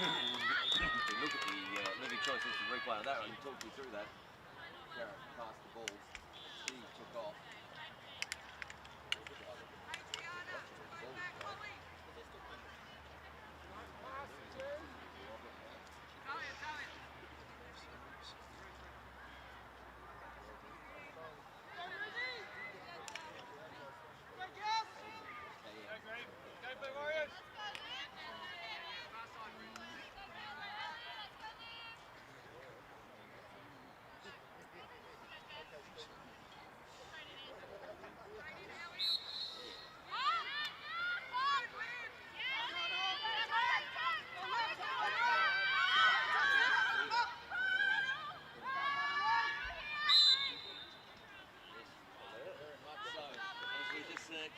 look at the living choice instant replay on that one, talk you through that. Garrett passed the ball. He took off.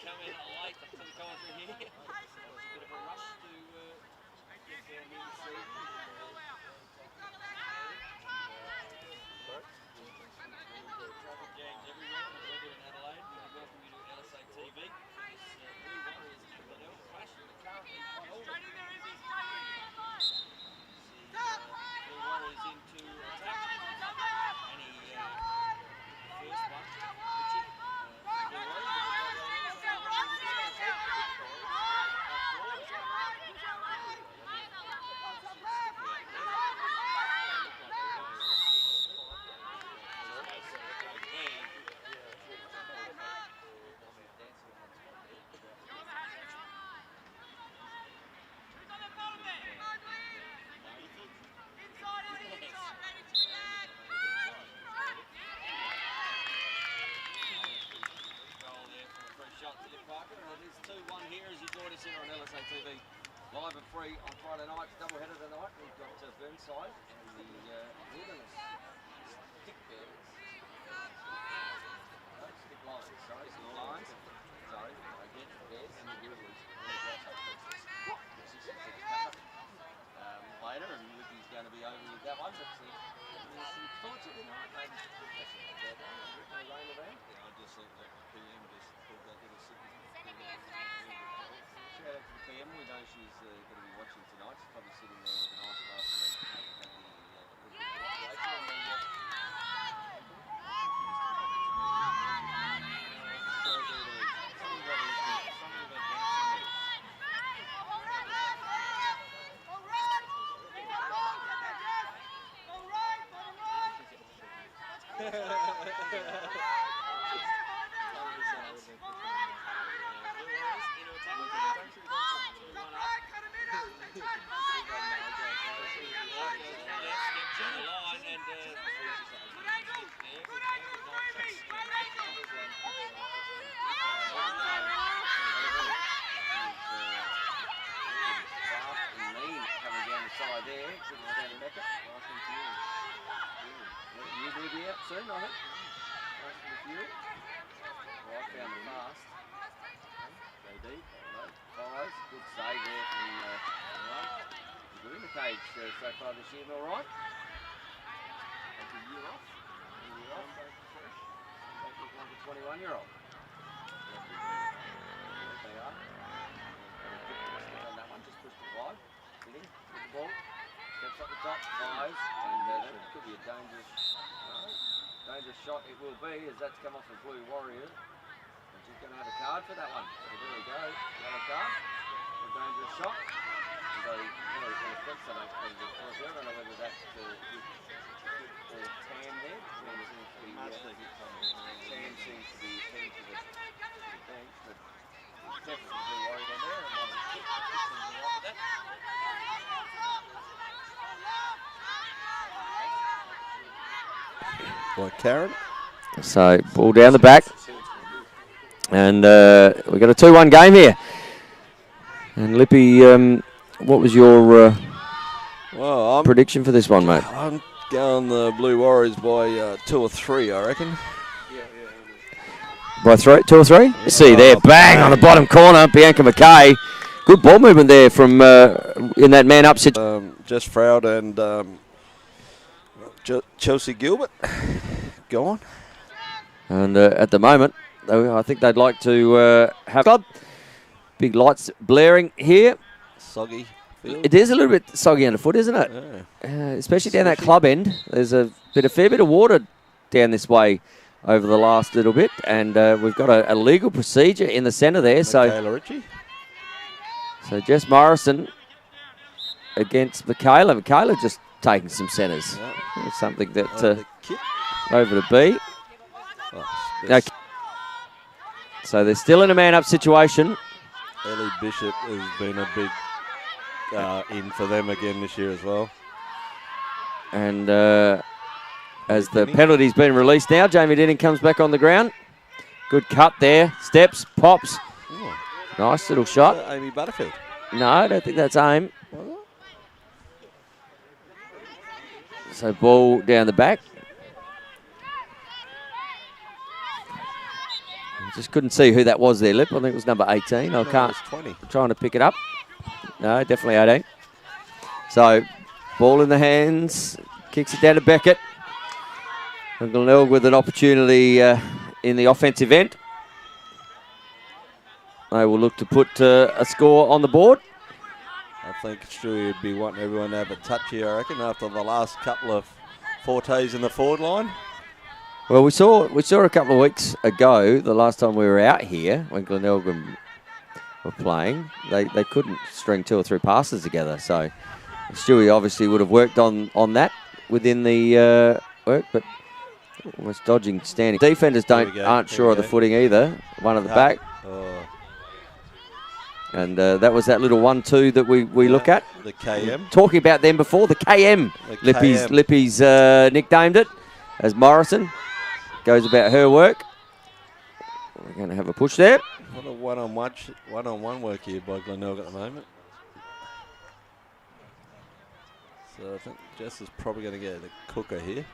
Come in late to the commentary here. Bit of a rush to get down here to see. Traffic jams everywhere in the weather in Adelaide. We welcome you to LSA TV. This Blue Warriors in Glenelg clash currently on all. Blue Warriors into attack. And he first one, Richie. Blue Warriors. And it is 2-1 here as you join us here on LSA TV. Live and free on Friday night, double-header tonight. We've got Burnside and the Wilderness Stick Bears. Stick Lions, sorry, Stick Lions. Sorry, again, Bears and the Wilderness. Later, and Lippy's going to be over with that one. But there's some thoughts in tonight. Maybe rain around. Yeah, I just thought that PM just pulled that little signal. Shout out to the PM. We know she's going to be watching tonight. She's probably sitting there with a nice glass of soon, I think. Nice for the fuel. Right down the mast. Go deep. Fires. Good save there from good in the cage so far this year, all right. Take a year off. Fresh. Take this one to 21-year-old. There they are. On that one, just pushed it wide. Sitting. With the ball. Steps up the top. Fires. And that could be a dangerous shot it will be, as that's come off the Blue Warrior. And she's going to have a card for that one. So there we go. Yellow card. A dangerous shot. So, I don't know whether that's or tan there. Tan seems to be heading to the bench, but definitely Blue Warrior on there. And Like Karen. So ball down the back, and we've got a 2-1 game here. And Lippy, what was your prediction for this one, mate? I'm going the Blue Warriors by 2 or 3, I reckon. By 2 or 3? Yeah. See there, bang on the bottom corner, Bianca McKay. Good ball movement there from in that man up situation. Jess Froud and Chelsea Gilbert gone. And at the moment, I think they'd like to have big lights blaring here. Soggy. field. It is a little bit soggy underfoot, isn't it? Yeah. Especially down that club end. There's a fair bit of water down this way over the last little bit, and we've got a legal procedure in the centre there. Michaela Ritchie. So Jess Morrison against Michaela. Michaela just taking some centres. Yeah. Something that The kit. over to B. Okay. So they're still in a man-up situation. Ellie Bishop has been a big in for them again this year as well. And as the penalty's been released now, Jamie Denning comes back on the ground. Good cut there. Steps, pops. Oh. Nice little shot. Amy Butterfield. No, I don't think that's aim. So ball down the back. Just couldn't see who that was there, Lip. I think it was number 18. I can't. 20. I'm trying to pick it up. No, definitely 18. So, ball in the hands. Kicks it down to Beckett. And Glenelg with an opportunity in the offensive end. They will look to put a score on the board. I think Stewie would be wanting everyone to have a touch here, I reckon, after the last couple of fortes in the forward line. Well, we saw a couple of weeks ago, the last time we were out here, when Glenelg were playing, they couldn't string 2 or 3 passes together. So Stewie obviously would have worked on that within the work, but almost dodging standing. Defenders aren't sure of the footing either. One at the back. Oh. And that was that little 1-2 that we look at. The KM. Talking about them before, the KM. Lippy's nicknamed it as Morrison goes about her work. We're going to have a push there. What a one-on-one work here by Glenelg at the moment. So I think Jess is probably going to get the cooker here.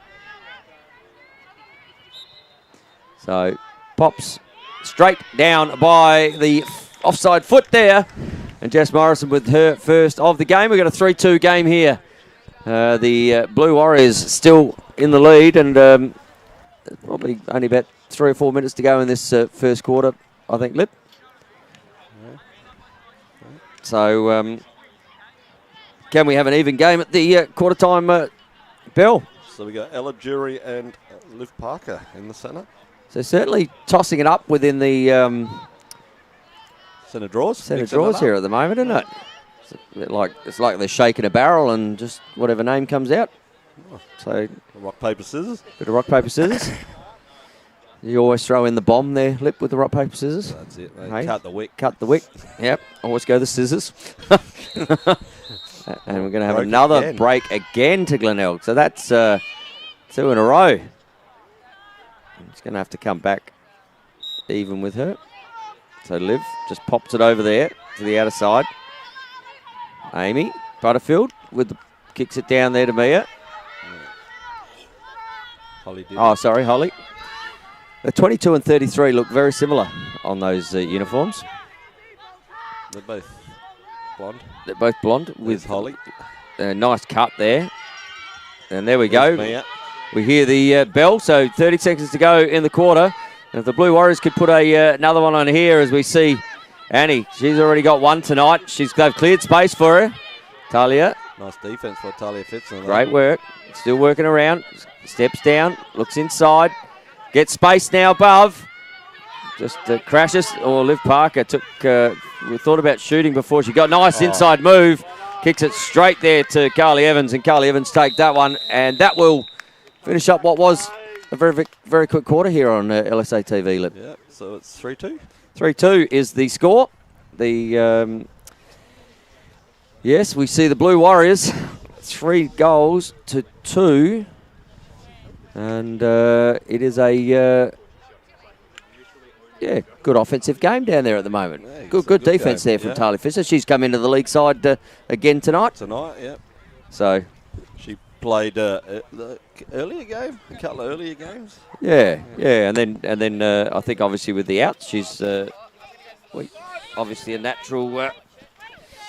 So pops straight down by the offside foot there. And Jess Morrison with her first of the game. We've got a 3-2 game here. The Blue Warriors still in the lead, and probably only about 3 or 4 minutes to go in this first quarter, I think, Lip. Yeah. So can we have an even game at the quarter time bell? So we got Ella Jury and Liv Parker in the centre. So certainly tossing it up within the Centre draws. centre draws here at the moment, isn't it? It's like they're shaking a barrel and just whatever name comes out. So Rock, paper, scissors. bit of rock, paper, scissors. You always throw in the bomb there, Lip, with the rock, paper, scissors. That's it. They Hey? cut the wick. Cut the wick. Yep, always go the scissors. And we're going to have Broke another again. break again to Glenelg. So that's 2 in a row. It's going to have to come back even with her. So Liv just pops it over there to the outer side. Amy Butterfield kicks it down there to Mia. Holly did. Oh, sorry, Holly. The 22 and 33 look very similar on those uniforms. They're both blonde. They're both blonde with Holly. A nice cut there. And there we go. There's Mia. We hear the bell, so 30 seconds to go in the quarter. And if the Blue Warriors could put another one on here, as we see Annie, she's already got one tonight. They've cleared space for her. Talia, Nice defence for Talia Fitzner. great work. Still working around. Steps down, looks inside. Gets space now above. Just crashes. Or Liv Parker we thought about shooting before she got. Nice inside move. Kicks it straight there to Carly Evans, and Carly Evans take that one. And that will finish up what was a very, very quick quarter here on LSA TV, Lip. Yeah, so it's 3-2. 3-2 is the score. Yes, we see the Blue Warriors 3 goals to 2. And it is a good offensive game down there at the moment. Yeah, good defence there from Talia Fisher. She's come into the league side again tonight. Tonight, yeah. So She played the earlier game, a couple of earlier games. yeah, and then I think obviously with the outs, she's obviously a natural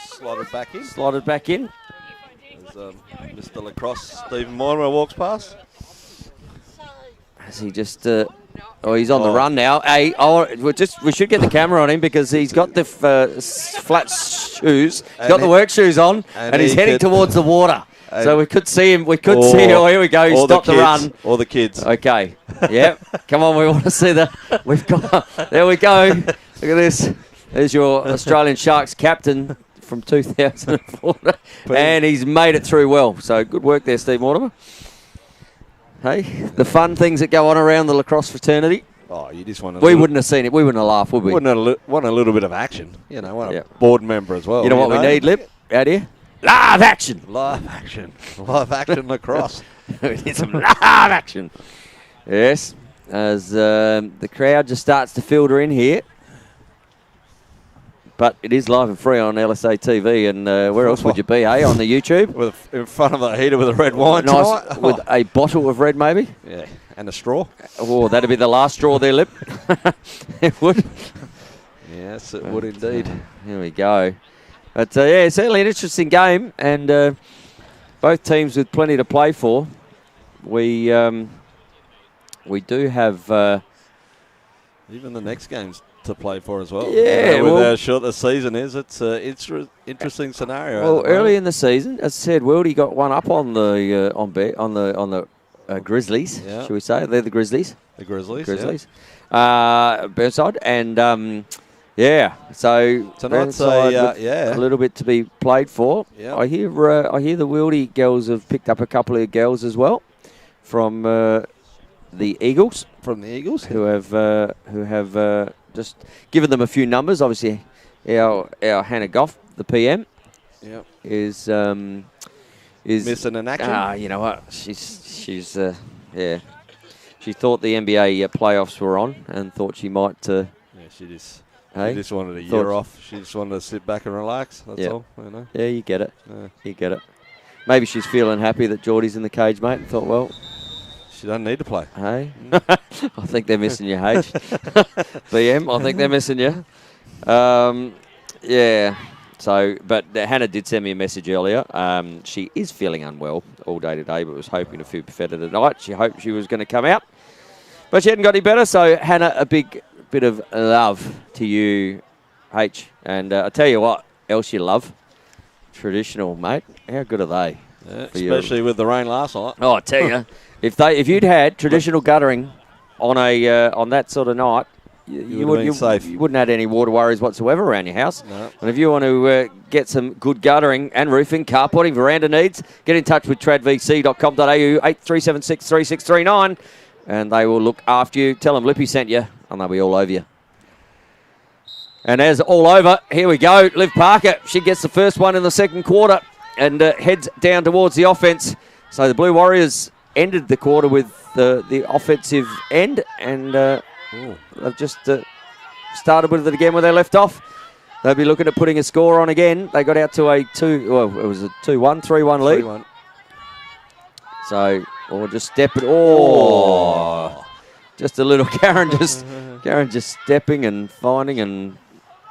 Slotted back in. slotted back in. As Mr. Lacrosse, Stephen Moira walks past. As he just Oh, he's on the run now. Hey, we should get the camera on him because he's got the flat shoes. He's got the work shoes on, and he's heading towards the water. So we could see him. We could see. Oh, here we go. He stopped the run. Or the kids. Okay. Yep. Come on. We want to see the. We've got. There we go. Look at this. There's your Australian Sharks captain from 2004, and he's made it through well. So good work there, Steve Mortimer. Hey, the fun things that go on around the lacrosse fraternity. Oh, you just want to... We wouldn't have seen it. We wouldn't have laughed, would we? Want a little bit of action. You know, want a board member as well. You know what we need, Lip, out here? Live action. Live action. Live action lacrosse. We need some live action. Yes, as the crowd just starts to filter in here. But it is live and free on LSA TV, and where else would you be, eh? On the YouTube? In front of a heater with a red wine nice, with a bottle of red, maybe? Yeah, and a straw. Oh, that'd be the last straw there, Lip. It would. Yes, it would indeed. Here we go. But, yeah, certainly an interesting game, and both teams with plenty to play for. We do have... even the next game's to play for as well. Yeah, with how short the season is, it's an interesting scenario. Well, early in the season, as I said, Wildy got one up on the Grizzlies. Yeah. Should we say they're the Grizzlies? The Grizzlies. Yeah. Burnside, and yeah. So tonight's a little bit to be played for. Yeah. I hear the Wildy girls have picked up a couple of girls as well from the Eagles. From the Eagles, who have just given them a few numbers. Obviously, our Hannah Goff, the PM, is missing an action. You know what? She's yeah. She thought the NBA playoffs were on and thought she might. Yeah, she just wanted a year off. She just wanted to sit back and relax. That's all. You know. Yeah, you get it. Yeah. You get it. Maybe she's feeling happy that Geordie's in the cage, mate, and thought, well. She doesn't need to play. Hey? I think they're missing you, H. BM, I think they're missing you. Yeah. So, but Hannah did send me a message earlier. She is feeling unwell all day today, but was hoping to feel better tonight. She hoped she was going to come out. But she hadn't got any better. So, Hannah, a big bit of love to you, H. And I tell you what else you love. Traditional, mate. How good are they? Yeah, especially with the rain last night. Oh, I tell you. If you'd had traditional guttering on that sort of night, you wouldn't have any water worries whatsoever around your house. No. And if you want to get some good guttering and roofing, carporting, veranda needs, get in touch with tradvc.com.au 8376 3639 and they will look after you. Tell them Lippy sent you and they'll be all over you. And as all over, here we go. Liv Parker, she gets the first one in the second quarter and heads down towards the offense. So the Blue Warriors ended the quarter with the offensive end, and they've just started with it again where they left off. They'll be looking at putting a score on again. They got out to a 3-1 lead. 3-1. So, or just step it. Oh, just a little Karen just stepping and finding, and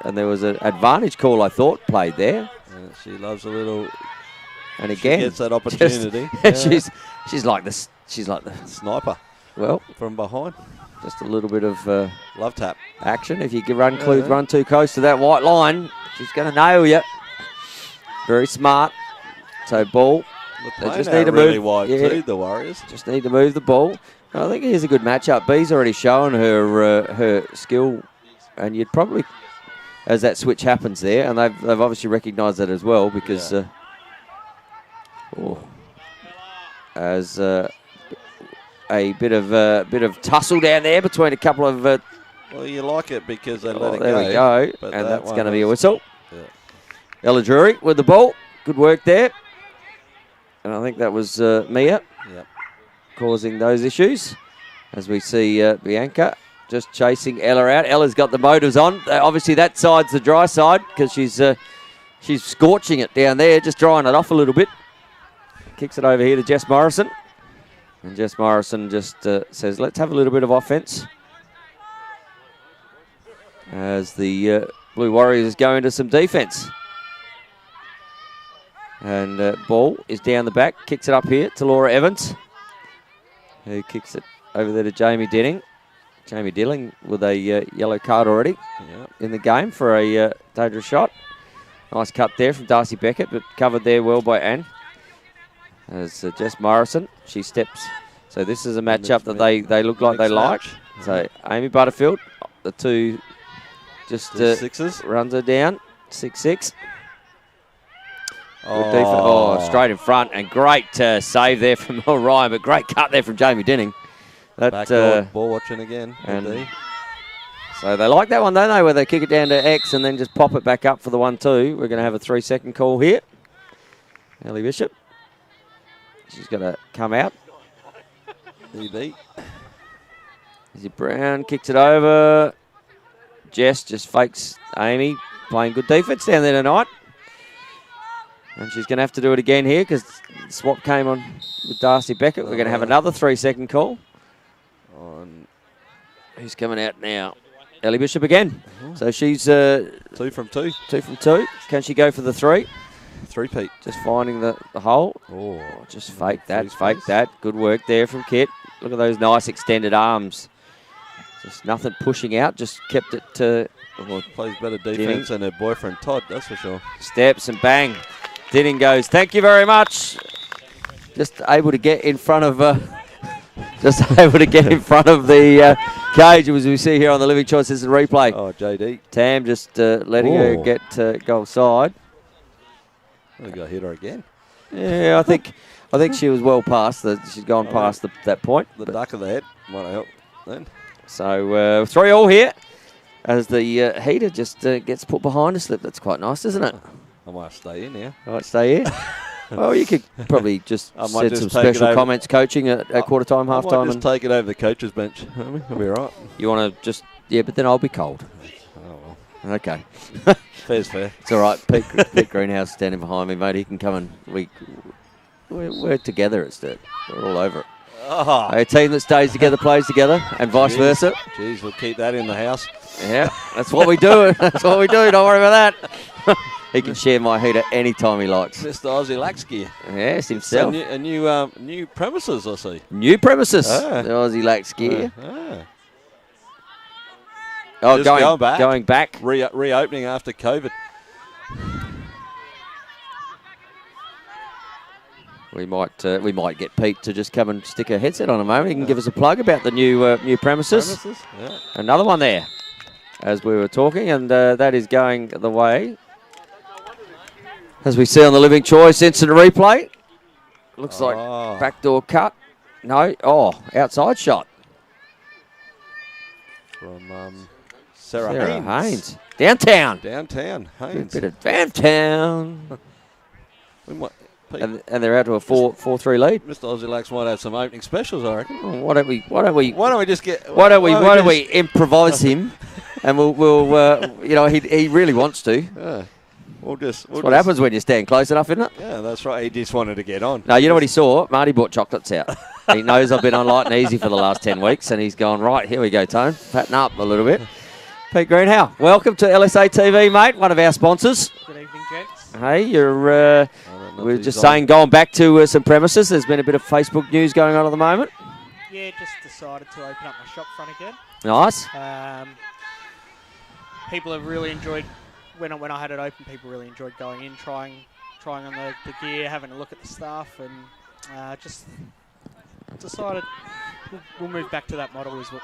there was an advantage call I thought played there. She loves a little. And again, she gets that opportunity. She's like the sniper. Well, from behind, just a little bit of love tap action. If you can run too close to that white line, she's going to nail you. Very smart. So ball. They just need to really move wide too, the Warriors. Just need to move the ball. I think here's a good matchup. B's already shown her skill, and you'd probably, as that switch happens there, and they've obviously recognised that as well because. As a bit of tussle down there between a couple of. Well, you like it because they let it go. There we go, and that's going to be a whistle. Yeah. Ella Drury with the ball. Good work there. And I think that was Mia causing those issues. As we see Bianca just chasing Ella out. Ella's got the motors on. Obviously, that side's the dry side because she's scorching it down there, just drying it off a little bit. Kicks it over here to Jess Morrison. And Jess Morrison just says, let's have a little bit of offense. As the Blue Warriors go into some defense. And ball is down the back. Kicks it up here to Laura Evans, who kicks it over there to Jamie Denning. Jamie Dilling with a yellow card already in the game for a dangerous shot. Nice cut there from Darcy Beckett, but covered there well by Anne. As Jess Morrison, she steps. So this is a matchup that they look like they like. So Amy Butterfield, the two just sixes. Runs her down, 6-6. Oh, straight in front, and great save there from Mel Ryan, but great cut there from Jamie Dinning. That ball watching again. And so they like that one, don't they, where they kick it down to X and then just pop it back up for the 1-2. We're going to have a 3-second call here. Ellie Bishop. She's going to come out. EB. Izzy Brown kicks it over. Jess just fakes Amy, playing good defence down there tonight. And she's going to have to do it again here because the swap came on with Darcy Beckett. We're going to have another 3-second call. On who's coming out now? Ellie Bishop again. So she's 2 from 2. 2 from 2. Can she go for the 3? 3-peat. Just finding the hole. Oh, just fake that, fake that. Good work there from Kit. Look at those nice extended arms. Just nothing pushing out, just kept it to... plays better defence than her boyfriend Todd, that's for sure. Steps and bang. Dinning goes, thank you very much. Just able to get in front of... the cage, as we see here on the Living Choices and replay. Oh, JD. Tam just letting her get goal side. I got hit her again. Yeah, I think she was well past. She's gone past that point. The duck of the head might help then. So 3-3 here as the heater just gets put behind a slip. That's quite nice, isn't it? I might stay in now. I might stay here. Well, you could probably just set some special comments coaching at quarter time, half time. Just take it over the coach's bench. I'll be all right. You want to just... Yeah, but then I'll be cold. Oh, well. Okay. Fair's fair. It's all right. Pete Greenhouse standing behind me, mate. He can come and... We're together at Sturt. We're all over it. Oh. A team that stays together plays together, and vice versa. Jeez, we'll keep that in the house. Yeah, that's what we do. That's what we do. Don't worry about that. He can share my heater anytime he likes. Mr. Aussie Lax Gear. Yes, himself. A new premises, I see. New premises. The Aussie Lax Gear. Oh, going back. Reopening after COVID. We might get Pete to just come and stick a headset on a moment. He can give us a plug about the new premises. Yeah. Another one there, as we were talking, and that is going the way. As we see on the Living Choice instant replay. Looks like backdoor cut. No. Oh, outside shot. From Sarah Haynes. Downtown. Haynes. Bit of downtown. And they're out to a 4-3 lead. Mr. Aussie Lax might have some opening specials, I reckon. Why don't we improvise him, and we'll he really wants to. Yeah. That's what happens when you stand close enough, isn't it? Yeah, that's right. He just wanted to get on. No, you know what he saw? Marty bought chocolates out. He knows I've been on light and easy for the last 10 weeks, and he's gone, right, here we go, Tone. Fatten up a little bit. Pete Greenhow, welcome to LSA TV, mate, one of our sponsors. Good evening, gents. Hey, we're just saying, going back to some premises, there's been a bit of Facebook news going on at the moment. Yeah, just decided to open up my shop front again. Nice. People have really enjoyed, when I had it open, people really enjoyed going in, trying on the gear, having a look at the stuff, and just decided we'll move back to that model and see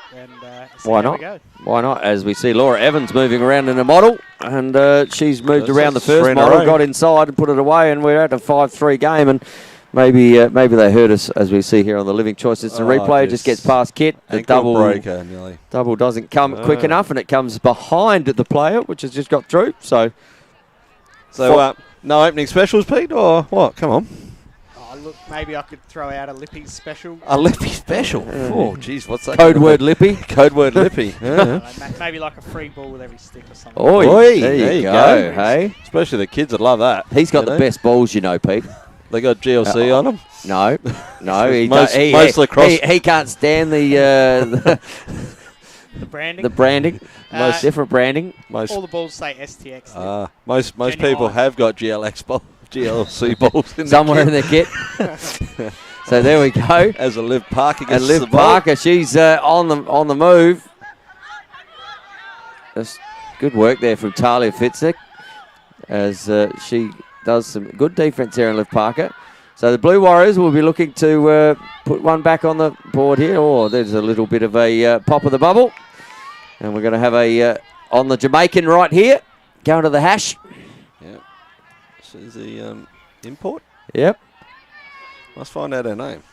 Why how not? we go. Why not? As we see Laura Evans moving around in a model, and she's moved around the first model, got inside and put it away, and we're at a 5-3 game, and maybe they heard us, as we see here on the Living Choice. It's a replay, it just gets past Kit. The double doesn't come quick enough, and it comes behind the player, which has just got through. So no opening specials, Pete, or what? Come on. Look, maybe I could throw out a Lippy special. A Lippy special? Oh, jeez, what's that? Code word Lippy. Code word Lippy. Maybe like a free ball with every stick or something. Oi, there you go. Hey, especially the kids would love that. He's got the best balls, you know, Pete. They got GLC on them? No. He can't stand the branding. The branding. Most different branding. All the balls say STX. Most people have got GLC balls in somewhere in their kit. So there we go. As a Liv Parker gets And Liv the ball. Parker, she's on the move. Just good work there from Talia Fitzek as she does some good defense here in Liv Parker. So the Blue Warriors will be looking to put one back on the board here. Oh, there's a little bit of a pop of the bubble. And we're going to have a on the Jamaican right here. Going to the hash. Yep. She's the import. Yep. Must find out her name.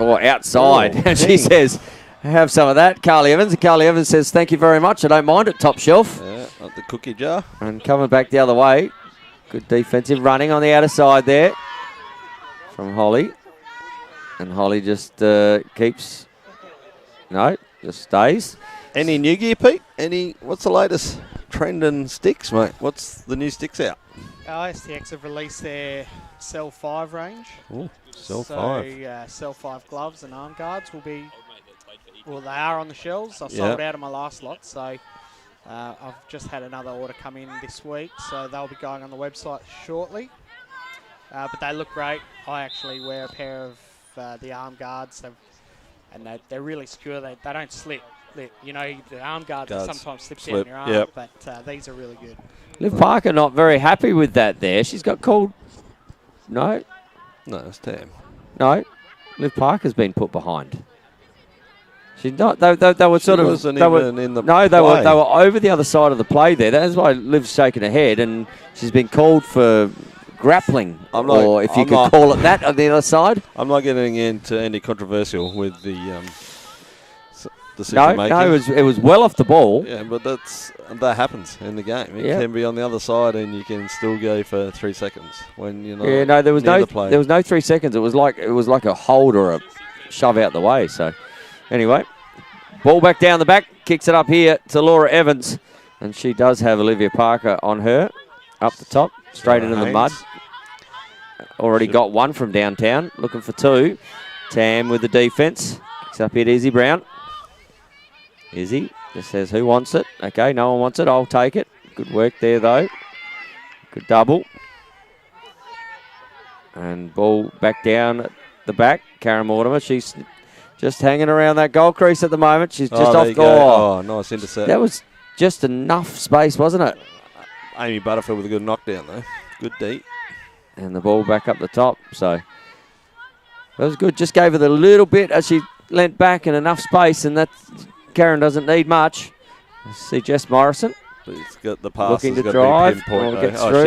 Or outside. Oh, And she says, have some of that. Carly Evans. And Carly Evans says, thank you very much. I don't mind it. Top shelf. Yeah, up the cookie jar. And coming back the other way. Good defensive running on the outer side there from Holly. And Holly just keeps... No, just stays. Any new gear, Pete? What's the latest trend in sticks, mate? What's the new sticks out? STX have released their Cell 5 range. Oh, Cell 5. So Cell 5 gloves and arm guards will be... Well, they are on the shelves. I sold out of my last lot, so I've just had another order come in this week, so they'll be going on the website shortly. But they look great. I actually wear a pair of the arm guards, and they're really secure. They don't slip. You know, the arm guards sometimes slip down your arm, but these are really good. Liv Parker not very happy with that there. She's got called... No. No, it's Tam. No. Liv Parker's been put behind. She's not. They were sort of. Wasn't they even were, in the no, they play. were over the other side of the play there. That's why Liv's shaking her head, and she's been called for grappling, or if you could call it that, on the other side. I'm not getting into any controversial with the decision making. No, it was well off the ball. Yeah, but that happens in the game. It can be on the other side, and you can still go for 3 seconds when you're not. Yeah, no, there was no 3 seconds. It was like a hold or a shove out the way. So. Anyway, ball back down the back, kicks it up here to Laura Evans, and she does have Olivia Parker on her, up the top, straight into the mud. Already got one from downtown, looking for two. Tam with the defence, kicks up here to Izzy Brown. Izzy just says, who wants it? Okay, no one wants it, I'll take it. Good work there though, good double. And ball back down at the back, Karen Mortimer, she's just hanging around that goal crease at the moment. She's just off goal. Oh, nice intercept. That was just enough space, wasn't it? Amy Butterfield with a good knockdown, though. Good deep. And the ball back up the top. So that was good. Just gave her the little bit as she leant back and enough space. And that Karen doesn't need much. See Jess Morrison. But it's got the pass. Looking to drive.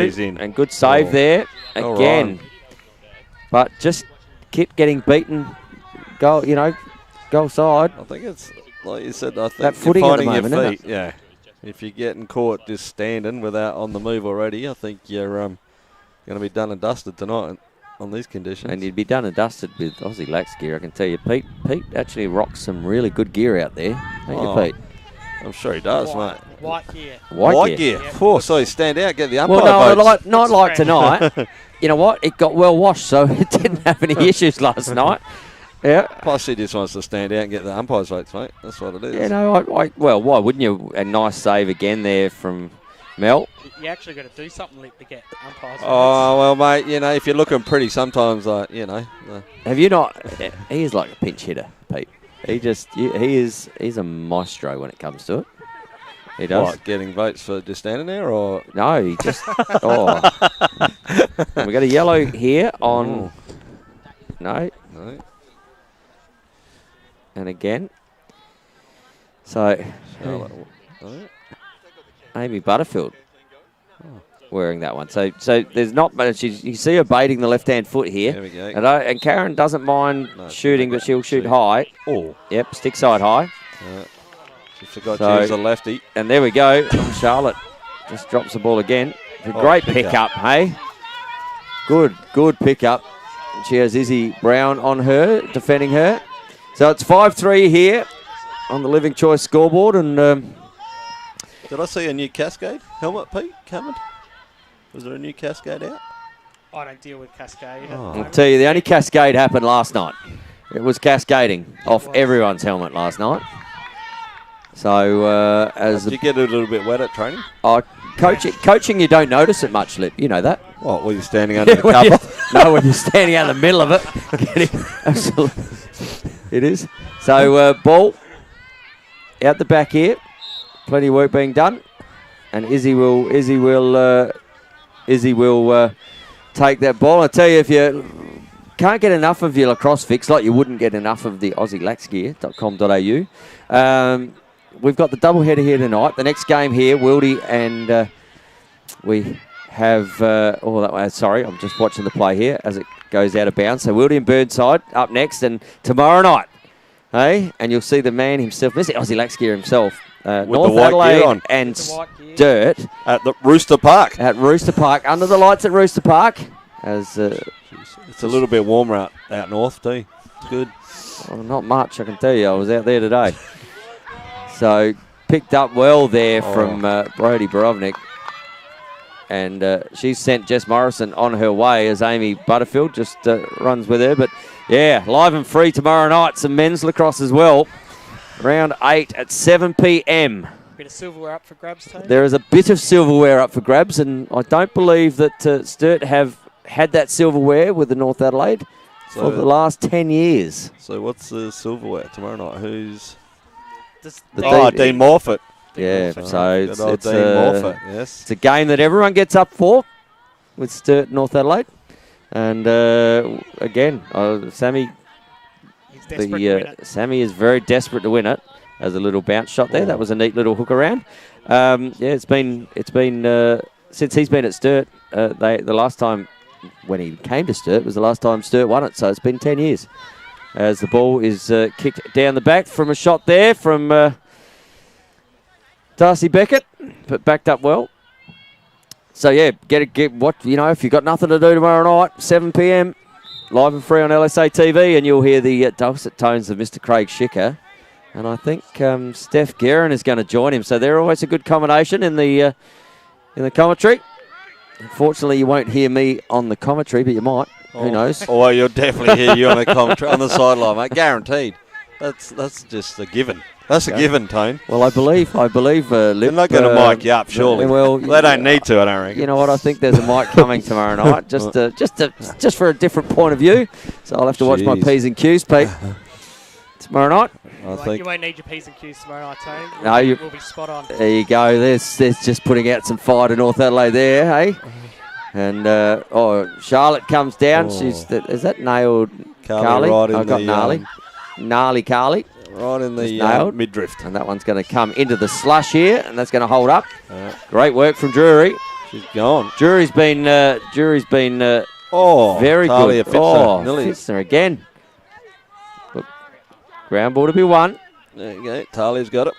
She's in. And good save there. Again. But just kept getting beaten. Goal side. I think it's, like you said, I think that footing you're finding at the moment, your feet. Yeah. If you're getting caught just standing without on the move already, I think you're going to be done and dusted tonight on these conditions. And you'd be done and dusted with Aussie Lax gear, I can tell you. Pete actually rocks some really good gear out there. Don't you, Pete? I'm sure he does, mate. White gear. White gear. Yeah. So you stand out, get the umpire votes. Not like tonight. You know what? It got well washed, so it didn't have any issues last night. Yeah. Plus, he just wants to stand out and get the umpire's votes, mate. That's what it is. Yeah, no, well, why wouldn't you? A nice save again there from Mel. You actually got to do something to get umpire's votes. Oh, well, mate, if you're looking pretty, sometimes, Have you not? He is like a pinch hitter, Pete. He's a maestro when it comes to it. He does. What, getting votes for just standing there, or? No, he just... We got a yellow here on... No. And again. So, Amy Butterfield wearing that one. So there's not much. You see her baiting the left-hand foot here. There we go. And Karen doesn't mind shooting, but she'll shoot high. Oh. Yep, stick side high. She forgot to use a lefty. And there we go. Charlotte just drops the ball again. A great pick-up, hey? Good pick-up. She has Izzy Brown on her, defending her. So it's 5-3 here on the Living Choice scoreboard. And did I see a new Cascade helmet, Pete, coming? Was there a new Cascade out? I don't deal with Cascade. I'll tell you, the only Cascade happened last night. It was cascading off everyone's helmet last night. So did you get a little bit wet at training? Coaching, you don't notice it much, Lip. You know that. What, were you standing under the cover? No, when you're standing out in the middle of it. Absolutely. It is. So, ball out the back here. Plenty of work being done. And Izzy will take that ball. I tell you, if you can't get enough of your lacrosse fix, like you wouldn't get enough of the AussieLaxGear.com.au, we've got the doubleheader here tonight. The next game here, Wildy and we have... sorry, I'm just watching the play here as it goes out of bounds. So Wildy and Burnside up next, and tomorrow night, hey, and you'll see the man himself, Mr. AussieLaxGear himself, North Adelaide and Sturt at the Rooster Park. At Rooster Park, under the lights at Rooster Park. As it's a little bit warmer out north too. It's good. Well, not much, I can tell you. I was out there today. So picked up well there from Brodie Borovnik. And she's sent Jess Morrison on her way as Amy Butterfield just runs with her. But yeah, live and free tomorrow night. Some men's lacrosse as well. Round 8 at 7 p.m. Bit of silverware up for grabs, Tony. There is a bit of silverware up for grabs, and I don't believe that Sturt have had that silverware with the North Adelaide for the last 10 years. So what's the silverware tomorrow night? Who's? Dean Morfitt. Yeah, so it's yes. It's a game that everyone gets up for with Sturt North Adelaide. And again, Sammy... Sammy is very desperate to win it. As a little bounce shot there. That was a neat little hook around. It's been since he's been at Sturt. The last time when he came to Sturt was the last time Sturt won it. So it's been 10 years. As the ball is kicked down the back from a shot there from Darcy Beckett, but backed up well. So yeah, get what if you've got nothing to do tomorrow night, 7 p.m. live and free on LSA TV, and you'll hear the dulcet tones of Mr. Craig Schicker. And I think Steph Guerin is going to join him. So they're always a good combination in the commentary. Unfortunately, you won't hear me on the commentary, but you might. Who knows? Oh, well, you'll definitely hear you on the commentary on the sideline, mate. Guaranteed. That's just a given. That's a given, Tone. Well, I believe. They're not going to mic you up, surely. Well, they don't need to, I don't reckon. You know what? I think there's a mic coming tomorrow night, just for a different point of view. So I'll have to watch my P's and Q's, Pete. Tomorrow night. You won't need your P's and Q's tomorrow night, Tony. No, we'll be spot on. There you go. There's just putting out some fire to North Adelaide there, hey? And Charlotte comes down. Is that nailed? Carly? Right in I've got gnarly. Gnarly Carly. Right in the mid-drift. And that one's going to come into the slush here, and that's going to hold up. Great work from Drury. She's gone. Drury's been very Talia good. Fitzner again. Look, ground ball to be won. There you go. Talia's got it.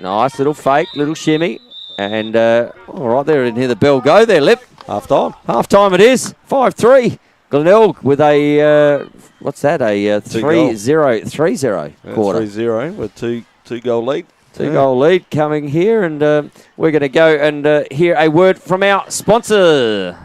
Nice little fake, little shimmy. And right there, didn't hear the bell go there, Lip. Half time. Half time it is. 5-3. Glenelg with a, what's that? A 3-0 quarter. 3-0 with two goal lead. Two-goal lead coming here, and we're going to go and hear a word from our sponsor.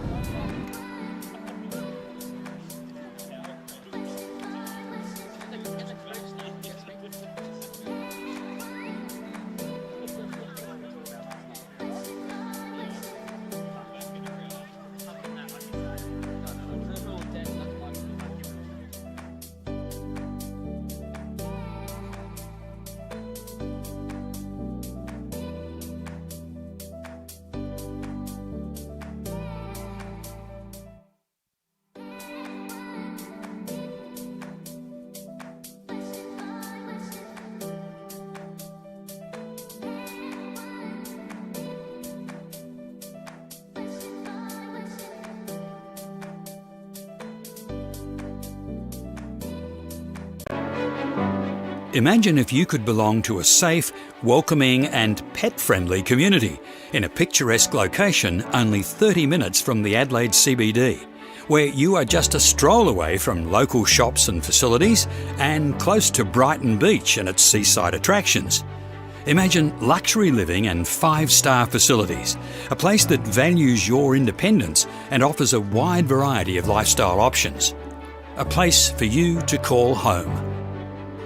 Imagine if you could belong to a safe, welcoming and pet-friendly community in a picturesque location only 30 minutes from the Adelaide CBD, where you are just a stroll away from local shops and facilities and close to Brighton Beach and its seaside attractions. Imagine luxury living and 5-star facilities, a place that values your independence and offers a wide variety of lifestyle options. A place for you to call home.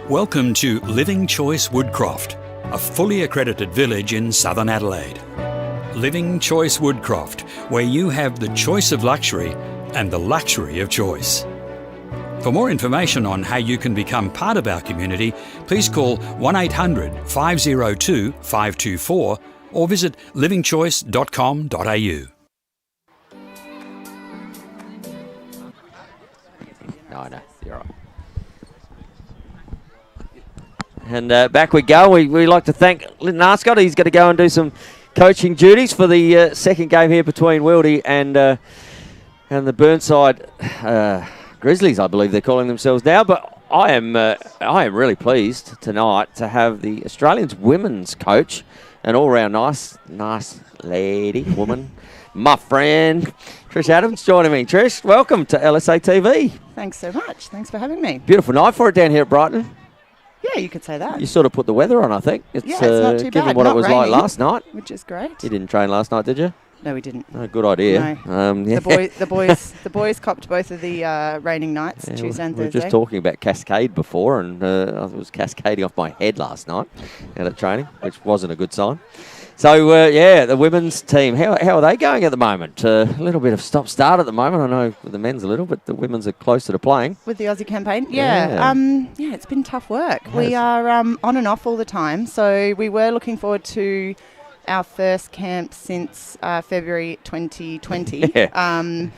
Welcome to Living Choice Woodcroft, a fully accredited village in southern Adelaide. Living Choice Woodcroft, where you have the choice of luxury and the luxury of choice. For more information on how you can become part of our community, please call 1800 502 524 or visit livingchoice.com.au. No, you're right. And back we go. We like to thank Linton Arscott. He's going to go and do some coaching duties for the second game here between Wildy and the Burnside Grizzlies, I believe they're calling themselves now. But I am really pleased tonight to have the Australians women's coach, an all-round nice lady, woman, my friend, Trish Adams, joining me. Trish, welcome to LSA TV. Thanks so much. Thanks for having me. Beautiful night for it down here at Brighton. Yeah, you could say that. You sort of put the weather on, I think. It's not too given bad. what Not it was raining, like last night. which is great. You didn't train last night, did you? No, we didn't. No, good idea. No. Yeah. The boys copped both of the raining nights, Yeah, Tuesday and we were Thursday. just talking about Cascade before, and I was cascading off my head last night out at training, which wasn't a good sign. So, the women's team, how are they going at the moment? A little bit of stop-start at the moment. I know the men's a little, but the women's are closer to playing. With the Aussie campaign? Yeah. It's been tough work. We are on and off all the time. So we were looking forward to our first camp since February 2020, a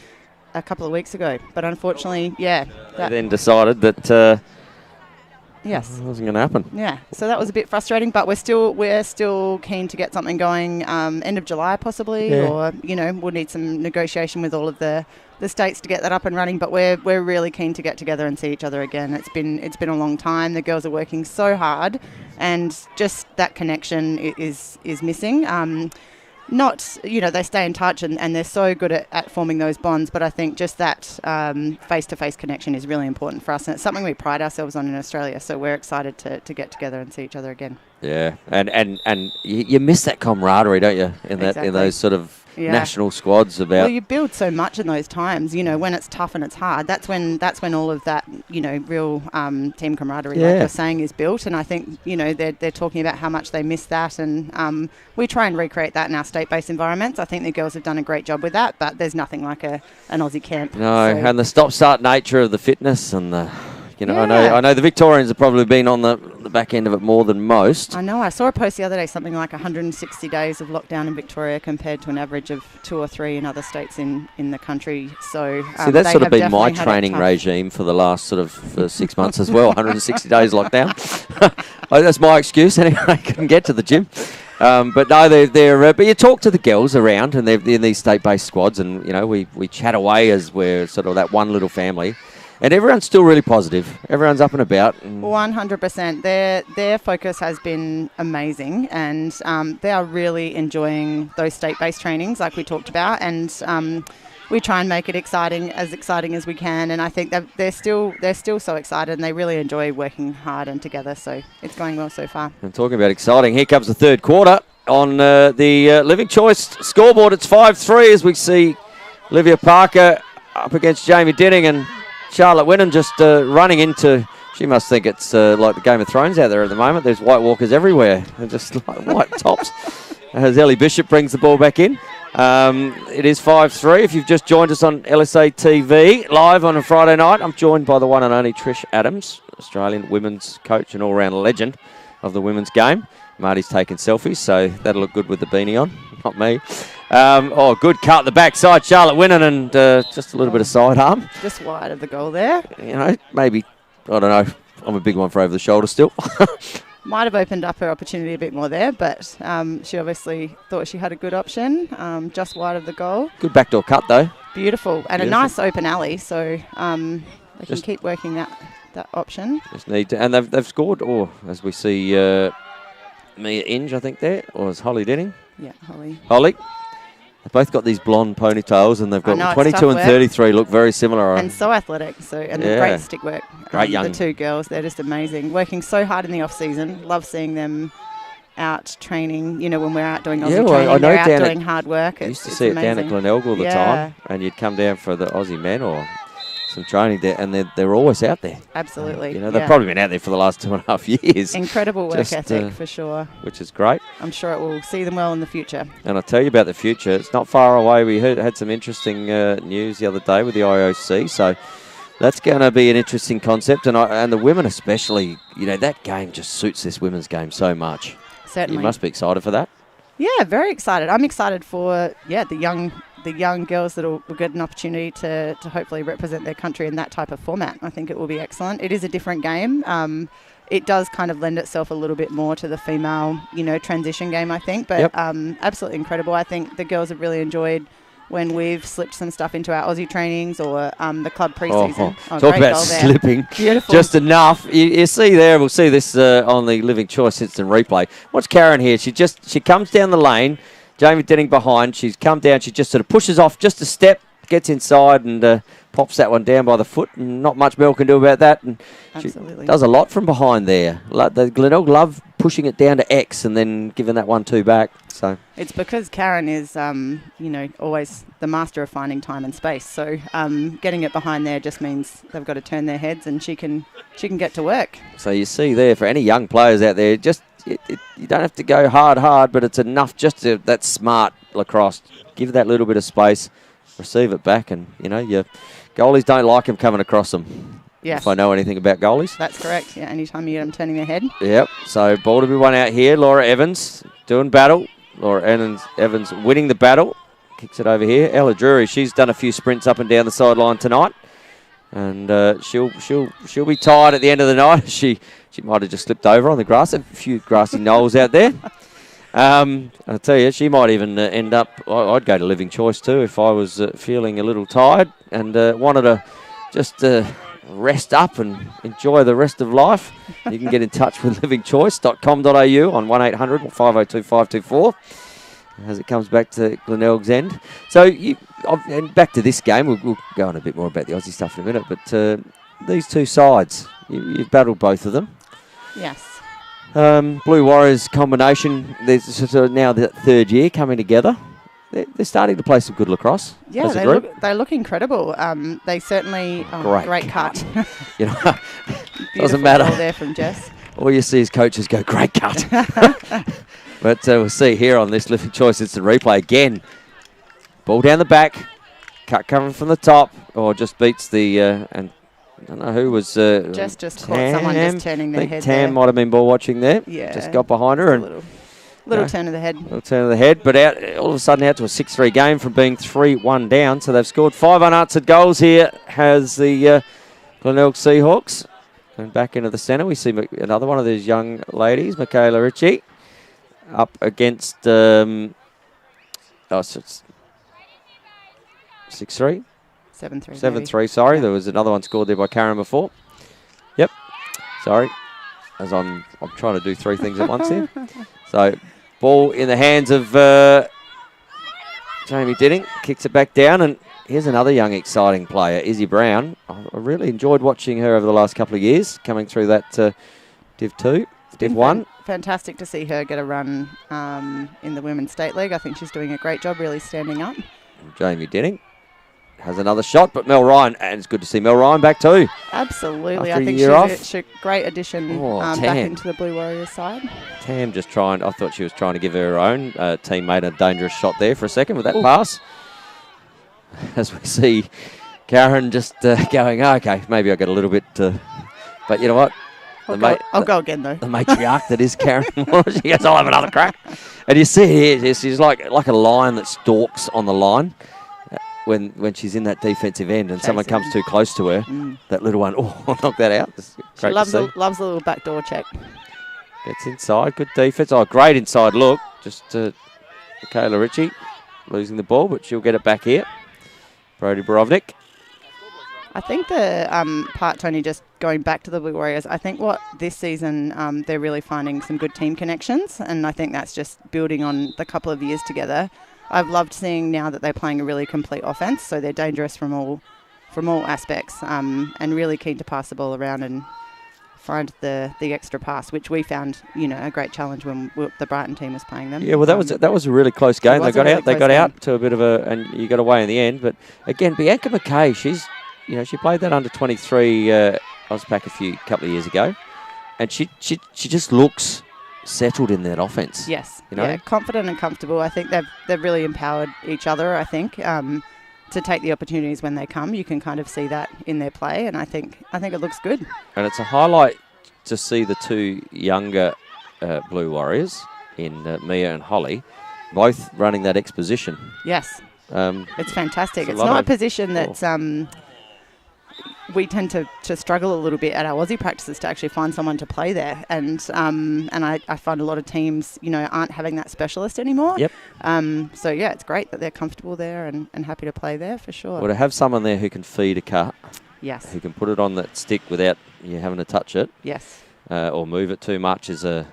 couple of weeks ago. But unfortunately, They then decided that yes, it wasn't going to happen. yeah. So that was a bit frustrating, but we're still keen to get something going end of July possibly, or we'll need some negotiation with all of the states to get that up and running. But we're really keen to get together and see each other again. It's been a long time. The girls are working so hard, and just that connection is missing. They stay in touch and they're so good at forming those bonds, but I think just that face-to-face connection is really important for us, and it's something we pride ourselves on in Australia, so we're excited to get together and see each other again. Yeah, and you miss that camaraderie, don't you, in those sort of national squads about... Well, you build so much in those times, when it's tough and it's hard. That's when all of that, real team camaraderie, like you're saying, is built. And I think, they're talking about how much they miss that. And we try and recreate that in our state-based environments. I think the girls have done a great job with that, but there's nothing like an Aussie camp. No, and the stop-start nature of the fitness and the... I know the Victorians have probably been on the back end of it more than most. I know. I saw a post the other day, something like 160 days of lockdown in Victoria compared to an average of 2 or 3 in other states in the country. So see, that's sort of been my training regime for the last sort of 6 months as well. 160 days lockdown. That's my excuse. Anyway, I couldn't get to the gym. But no, they're but you talk to the girls around, and they're in these state-based squads, and we chat away as we're sort of that one little family. And everyone's still really positive. Everyone's up and about. 100%. Their focus has been amazing, and they are really enjoying those state-based trainings like we talked about. And we try and make it exciting as we can. And I think that they're still so excited, and they really enjoy working hard and together. So it's going well so far. And talking about exciting, here comes the third quarter on the Living Choice scoreboard. It's 5-3 as we see Olivia Parker up against Jamie Dinning, and Charlotte Winnan just running into... She must think it's like the Game of Thrones out there at the moment. There's White Walkers everywhere. They're just like white tops. As Ellie Bishop brings the ball back in. It is 5-3. If you've just joined us on LSA TV, live on a Friday night, I'm joined by the one and only Trish Adams, Australian women's coach and all-round legend of the women's game. Marty's taking selfies, so that'll look good with the beanie on. Not me. Good cut the backside, Charlotte Winnan, and just a little bit of sidearm. Just wide of the goal there. Maybe, I don't know. I'm a big one for over the shoulder still. Might have opened up her opportunity a bit more there, but she obviously thought she had a good option, just wide of the goal. Good backdoor cut though. Beautiful, and a nice open alley, so they can keep working that option. Just need to, and they've scored, as we see Mia Inge, I think there, or is Holly Denning? Yeah, Holly. They've both got these blonde ponytails, and they've got 22 and work. 33 look very similar. And so athletic, great stick work. Great young. The two girls, they're just amazing. Working so hard in the off-season. Love seeing them out training, when we're out doing Aussie training, they're out doing hard work. I used to see it down at Glenelg all the time, and you'd come down for the Aussie men, some training there, and they're always out there. Absolutely. You know, they've probably been out there for the last 2.5 years. Incredible work ethic, for sure. Which is great. I'm sure it will see them well in the future. And I'll tell you about the future. It's not far away. We had some interesting news the other day with the IOC, so that's going to be an interesting concept. And the women especially, you know, that game just suits this women's game so much. Certainly. You must be excited for that. Yeah, very excited. I'm excited for the young girls that will get an opportunity to hopefully represent their country in that type of format. I think it will be excellent. It is a different game. It does kind of lend itself a little bit more to the female, transition game, I think. But absolutely incredible. I think the girls have really enjoyed when we've slipped some stuff into our Aussie trainings or the club pre-season. Talk about slipping. Beautiful. Just enough. You see there, we'll see this on the Living Choice instant replay. Watch Karen here. She comes down the lane. Jamie Denning behind. She's come down. She just sort of pushes off just a step, gets inside and pops that one down by the foot. And not much Mel can do about that. And absolutely. She does a lot from behind there. The Glenelg love pushing it down to X and then giving that 1-2 back. So it's because Karen is, always the master of finding time and space. So getting it behind there just means they've got to turn their heads and she can get to work. So you see there, for any young players out there, you don't have to go hard, but it's enough just to that smart lacrosse. Give that little bit of space, receive it back, and your goalies don't like them coming across them. Yes. If I know anything about goalies. That's correct. Yeah, anytime you get them turning their head. Yep. So ball to be won out here. Laura Evans doing battle. Laura Evans winning the battle. Kicks it over here. Ella Drury, she's done a few sprints up and down the sideline tonight. And she'll be tired at the end of the night. She might have just slipped over on the grass. A few grassy knolls out there. I'll tell you, she might even end up... I'd go to Living Choice too if I was feeling a little tired and wanted to just rest up and enjoy the rest of life. You can get in touch with livingchoice.com.au on 1800 502 524 as it comes back to Glenelg's end. So, and back to this game, we'll go on a bit more about the Aussie stuff in a minute, but these two sides, you've battled both of them. Yes. Blue Warriors combination, there's sort of now the third year coming together. They're starting to play some good lacrosse. Yeah, they look incredible. They certainly great cut. Doesn't matter. Goal there from Jess. All you see is coaches go, great cut. But we'll see here on this Living Choice instant replay again. Ball down the back, cut coming from the top, or just beats the and I don't know who was. Just caught someone just turning their head. Tam might have been ball watching there. Yeah, just got behind her and. Little turn of the head. Little turn of the head, but all of a sudden out to a 6-3 game from being 3-1 down. So they've scored 5 unanswered goals here, has the Glenelg Seahawks. And back into the centre, we see another one of these young ladies, Michaela Ritchie, up against... so it's 6-3? 7-3. 7-3, sorry. Yeah. There was another one scored there by Karen before. Yep. Sorry. As I'm trying to do 3 things at once here. So... Ball in the hands of Jamie Denning. Kicks it back down. And here's another young, exciting player, Izzy Brown. I really enjoyed watching her over the last couple of years, coming through that Div 2, Div 1. Fantastic to see her get a run in the Women's State League. I think she's doing a great job, really standing up. Jamie Denning has another shot, but Mel Ryan, and it's good to see Mel Ryan back too. Absolutely. After I think she's a great addition back into the Blue Warriors side. Tam just trying, I thought she was trying to give her own teammate a dangerous shot there for a second with that pass. As we see Karen just going, okay, maybe I got a little bit, but you know what? I'll go again though. The matriarch that is Karen, she goes, I'll have another crack. And you see here, she's like a lion that stalks on the line. When she's in that defensive end and someone comes too close to her, that little one, knock that out. She loves a little backdoor check. Gets inside, good defense. Great inside look. Just Michaela Ritchie losing the ball, but she'll get it back here. Brodie Borovnik. I think the part, Tony, just going back to the Blue Warriors, I think what this season they're really finding some good team connections, and I think that's just building on the couple of years together. I've loved seeing now that they're playing a really complete offense, so they're dangerous from all aspects, and really keen to pass the ball around and find the extra pass, which we found a great challenge when the Brighton team was playing them. Yeah, well that was a really close game. They got out to a bit of and you got away in the end. But again, Bianca McKay, she's she played that under 23 Ozpack a couple of years ago, and she just looks settled in that offense. Yes, Yeah, confident and comfortable. I think they've really empowered each other. I think to take the opportunities when they come, you can kind of see that in their play, and I think it looks good. And it's a highlight to see the two younger Blue Warriors in Mia and Holly, both running that exposition. Yes, it's fantastic. It's lot not a of- position that's we tend to struggle a little bit at our Aussie practices to actually find someone to play there, and I find a lot of teams aren't having that specialist anymore. Yep. So yeah, it's great that they're comfortable there and happy to play there for sure. Well, to have someone there who can feed a cut, Yes. who can put it on that stick without you having to touch it, Yes. or move it too much is a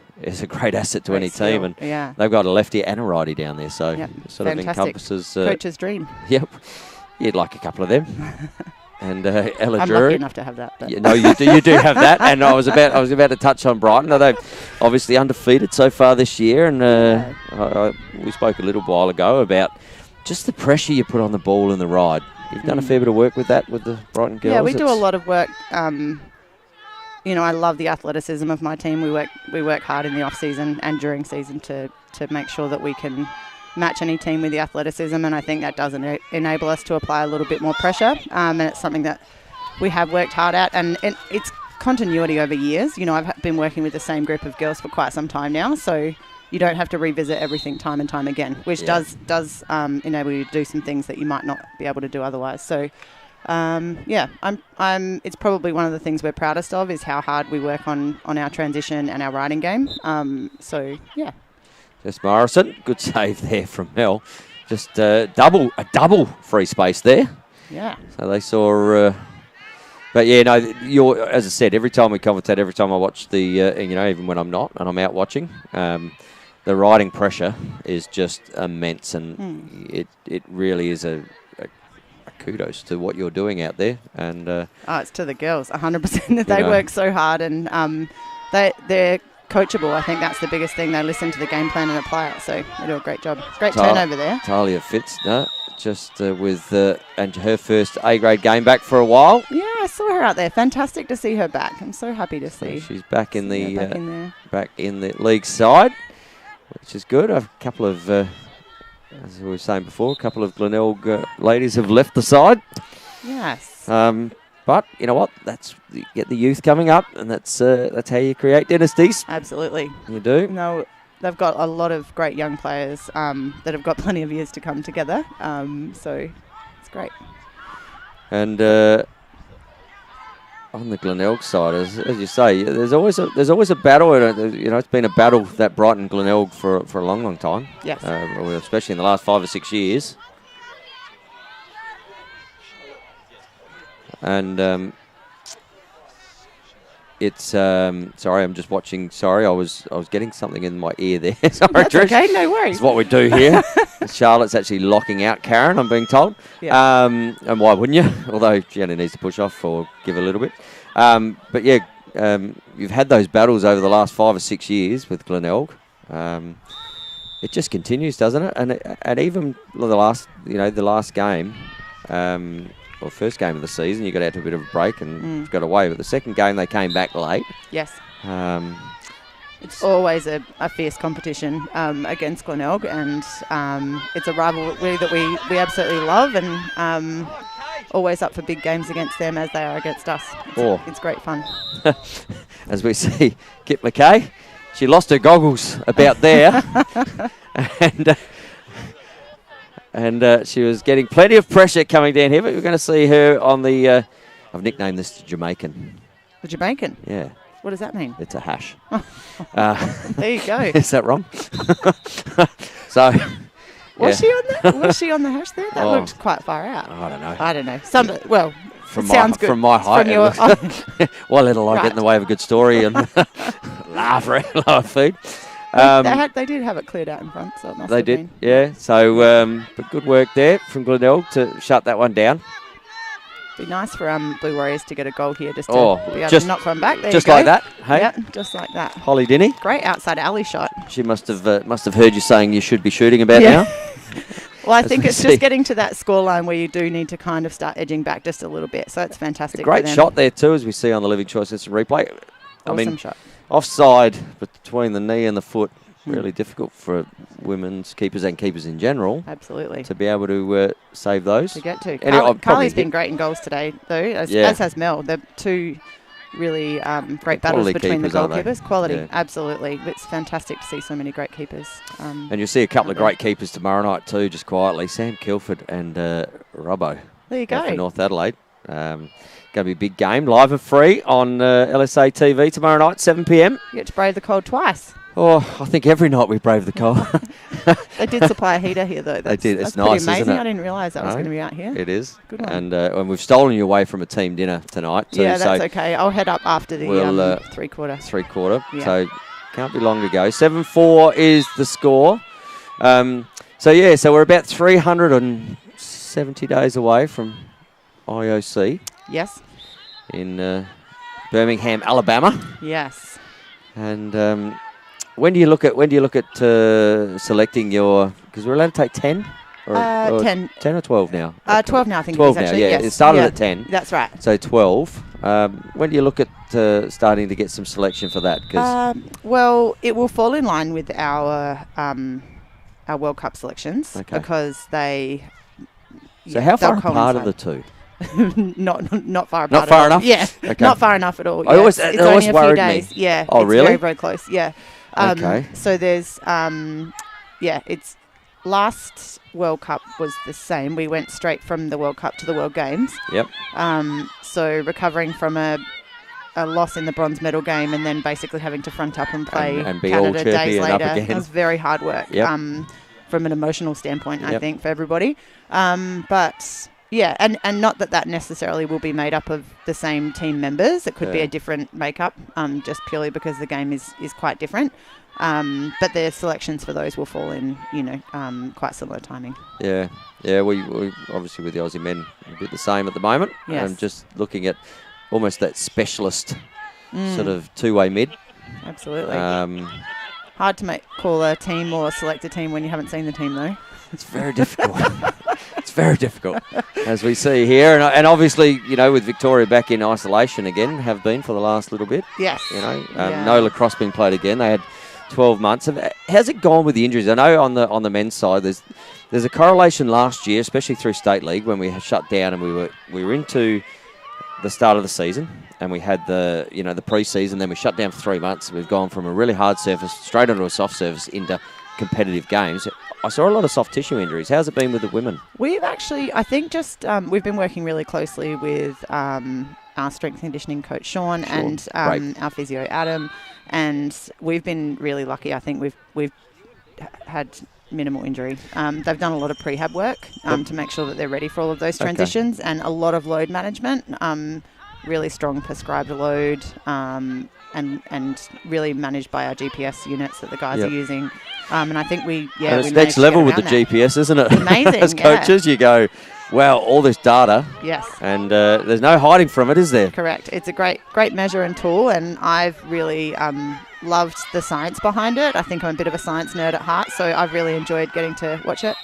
great asset to Great any skill, team. And yeah. they've got a lefty and a righty down there, so Yep. it sort of Fantastic. encompasses. Coach's dream. Yep, you'd like a couple of them. And Ella I'm Drury. lucky enough to have that. But. Yeah, no, you do have that. And I was about to touch on Brighton. Now, they've obviously undefeated so far this year, and we spoke a little while ago about just the pressure you put on the ball in the ride. You've done a fair bit of work with that with the Brighton girls. Yeah, we do a lot of work. I love the athleticism of my team. We work hard in the off season and during season to make sure that we can match any team with the athleticism, and I think that does enable us to apply a little bit more pressure, and it's something that we have worked hard at, and it's continuity over years. I've been working with the same group of girls for quite some time now, so you don't have to revisit everything time and time again, which does enable you to do some things that you might not be able to do otherwise. So it's probably one of the things we're proudest of is how hard we work on our transition and our riding game. Jess Morrison, good save there from Mel. Just a double free space there. Yeah. So they saw, but yeah, no, as I said, every time we commentate, every time I watch the, even when I'm not and I'm out watching, the riding pressure is just immense, and it really is a kudos to what you're doing out there. And it's to the girls, 100%. That they work so hard, and they're coachable. I think that's the biggest thing. They listen to the game plan and apply it, so they do a great job. Great turnover there. Talia Fitz, with and her first A-grade game back for a while. Yeah, I saw her out there. Fantastic to see her back. I'm so happy to see. So she's back in the back in the league side, which is good. A couple of, as we were saying before, a couple of Glenelg ladies have left the side. Yes. But you know what? You get the youth coming up, and that's how you create dynasties. Absolutely. You do. No, they've got a lot of great young players that have got plenty of years to come together. So it's great. And on the Glenelg side, as you say, there's always a battle. It's been a battle, that Brighton Glenelg for a long time. Yes. Especially in the last 5 or 6 years. And it's sorry, I'm just watching. Sorry, I was getting something in my ear there. Sorry, That's Trish. okay, no worries. It's what we do here. Charlotte's actually locking out Karen, I'm being told. Yeah. And why wouldn't you? Although she only needs to push off or give a little bit. But yeah, you've had those battles over the last 5 or 6 years with Glenelg. It just continues, doesn't it? And even the last game. Well, first game of the season, you got out to a bit of a break and got away. But the second game, they came back late. Yes. It's always a fierce competition against Glenelg, and it's a rivalry that we absolutely love, and always up for big games against them as they are against us. It's great fun. As we see, Kit McKay, she lost her goggles about there. And she was getting plenty of pressure coming down here, but we're going to see her on the, I've nicknamed this Jamaican. The Jamaican? Yeah. What does that mean? It's a hash. There you go. Is that wrong? So, was she on that? Was she on the hash there? That looked quite far out. I don't know. Sounds good. From my height. What little I get in the way of a good story and laugh around lower feed. They did have it cleared out in front, so it must have been. Yeah. So, but good work there from Glenelg to shut that one down. Be nice for Blue Warriors to get a goal here, just to be able to knock one back. There just you go. like that. Hey, yeah, just like that. Holly Dinny. Great outside alley shot. She must have heard you saying you should be shooting about now. Well, I think it's just getting to that scoreline where you do need to kind of start edging back just a little bit. So it's fantastic. A great shot there too, as we see on the Living Choice Instant Replay. Awesome shot. Offside between the knee and the foot. Really difficult for women's keepers and keepers in general. Absolutely. To be able to save those. To get to. Anyway, Carly's been great in goals today, though, as has Mel. They're two really great battles between the goalkeepers. Quality, absolutely. It's fantastic to see so many great keepers. And you'll see a couple of great keepers tomorrow night too, just quietly. Sam Kilford and Robbo. There you go. For North Adelaide. Going to be a big game, live and free on LSA TV tomorrow night, 7 p.m. You get to brave the cold twice. Oh, I think every night we brave the cold. They did supply a heater here, though. They did. It's nice, pretty amazing. Isn't it? I didn't realise that was going to be out here. It is. Good one. And we've stolen you away from a team dinner tonight, too. Yeah, that's okay. I'll head up after the three-quarter. Three-quarter. Yeah. So can't be long to go. 7-4 is the score. So we're about 370 days away from IOC. Yes. In Birmingham, Alabama. Yes. And when do you look at selecting your? Because we're allowed to take 10. Or 10. 10 or 12 now? 12 now, I think 12 it is, actually. now, yeah. Yes. It started at 10. That's right. So 12. When do you look at starting to get some selection for that? Well, it will fall in line with our World Cup selections because they. So how far apart are the two? not far apart. Not far enough? Yeah, okay. Not far enough at all. I always, it's only a few days. Me. Yeah. Oh, it's really? Very, very close. Yeah. Okay. So there's, it's last World Cup was the same. We went straight from the World Cup to the World Games. Yep. So recovering from a loss in the bronze medal game and then basically having to front up and play and be Canada all days and later. Up again. It was very hard work. Yep. From an emotional standpoint, I think, for everybody. But yeah, and not that necessarily will be made up of the same team members. It could be a different makeup, just purely because the game is quite different. But the selections for those will fall in, quite similar timing. Yeah. We obviously with the Aussie men a bit the same at the moment. Yes. I'm just looking at almost that specialist sort of two-way mid. Absolutely. Hard to call a team or select a team when you haven't seen the team, though. It's very difficult. It's very difficult, as we see here. And obviously, with Victoria back in isolation again, have been for the last little bit. Yes. No lacrosse being played again. They had 12 months. How's it gone with the injuries? I know on the men's side, there's a correlation last year, especially through State League, when we shut down and we were into the start of the season, and we had the pre-season, then we shut down for 3 months. We've gone from a really hard surface straight onto a soft surface into competitive games. I saw a lot of soft tissue injuries. How's it been with the women? We've actually, I think, we've been working really closely with our strength and conditioning coach Sean and our physio Adam, and we've been really lucky. I think we've had minimal injury. They've done a lot of prehab work to make sure that they're ready for all of those transitions, and a lot of load management, really strong prescribed load, and really managed by our GPS units that the guys are using. And I think it's next level with the GPS, isn't it? Amazing. As coaches, you go, wow, all this data. Yes. And there's no hiding from it, is there? Correct. It's a great measure and tool, and I've really loved the science behind it. I think I'm a bit of a science nerd at heart, so I've really enjoyed getting to watch it.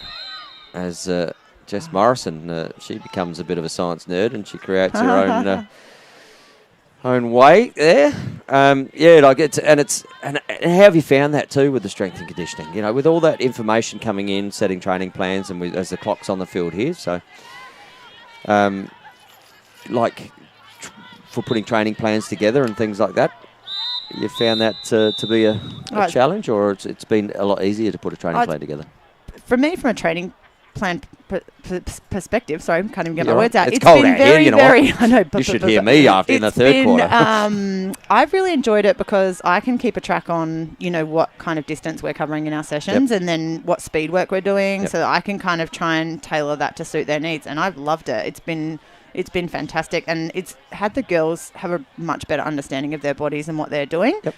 As Jess Morrison, she becomes a bit of a science nerd, and she creates her own way there. And how have you found that too with the strength and conditioning? With all that information coming in, setting training plans, and as the clock's on the field here, so for putting training plans together and things like that, you found that to be a challenge, or it's been a lot easier to put a training plan together? For me, from a training plan perspective, sorry, I can't even get my words out. It's cold been out very, here, very. I know. You should hear me after in the third quarter. I've really enjoyed it because I can keep a track on, what kind of distance we're covering in our sessions, and then what speed work we're doing, so that I can kind of try and tailor that to suit their needs. And I've loved it. It's been fantastic, and it's had the girls have a much better understanding of their bodies and what they're doing. Yep.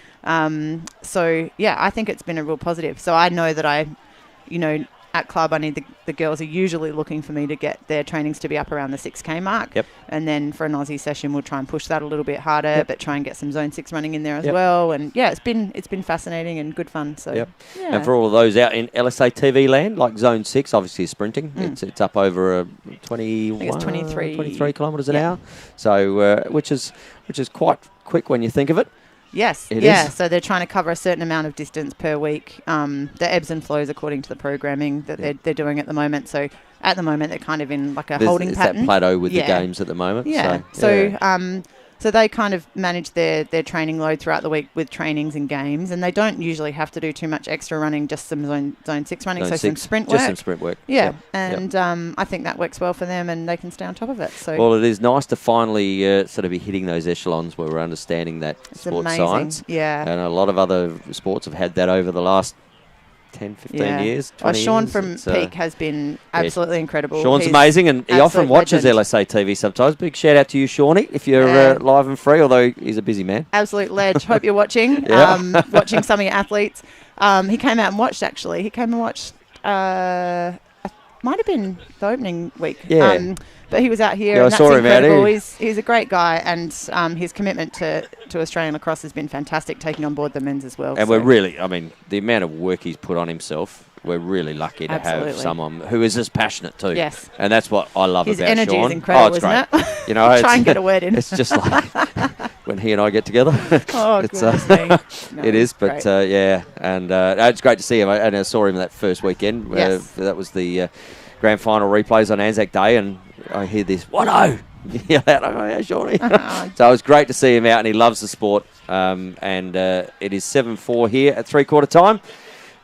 So yeah, I think it's been a real positive. So I know that at club, I need the girls are usually looking for me to get their trainings to be up around the 6K mark. Yep. And then for an Aussie session, we'll try and push that a little bit harder, Yep. but try and get some Zone 6 running in there as Yep. well. And yeah, it's been fascinating and good fun. So Yep. yeah. And for all of those out in LSA TV land, like Zone 6, obviously sprinting, Mm. it's up over 21, 23 kilometres an hour. So, which is quite quick when you think of it. Yes, It yeah. is. So they're trying to cover a certain amount of distance per week. The ebbs and flows according to the programming that they're doing at the moment. So at the moment they're kind of in like a holding It's pattern. that plateau with Yeah. the games at the moment. Yeah. So they kind of manage their training load throughout the week with trainings and games, and they don't usually have to do too much extra running, just some zone 6 running, Zone so some 6, sprint work. Just some sprint work. Yeah, Yep. and I think that works well for them, and they can stay on top of it. So Well, it is nice to finally sort of be hitting those echelons where we're understanding that it's sports amazing. science. Yeah. And a lot of other sports have had that over the last 10, 15 Yeah. years, Oh, 20 Sean years. from It's, Peak has been absolutely incredible. Sean's He's amazing, and he often absolute watches legend. LSA TV sometimes. Big shout out to you, Shawnee, if you're Yeah. live and free, although he's a busy man. Absolute ledge. Hope you're watching. Yeah. Watching some of your athletes. He came out and watched, actually. He came and watched, might have been the opening week. Yeah. But he was out here, Yeah, I and that's saw him out incredible. here. He's a great guy, and his commitment to Australian lacrosse has been fantastic, taking on board the men's as well. And so. we're really, I mean, the amount of work he's put on himself, we're really lucky to have Absolutely. someone who is as passionate too. Yes. And that's what I love His about energy Sean. is incredible, it's isn't great. it? You know, Try it's- and get a word in. It's just like when he and I get together. Oh, it's, goodness me. No, it is, but great. yeah, and it's great to see him. And I saw him that first weekend. Yes. That was the grand final replays on Anzac Day, and I hear this, "What-o!" yell out, "Oh, yeah, Shawnee." So it was great to see him out, and he loves the sport. And it is 7-4 here at three-quarter time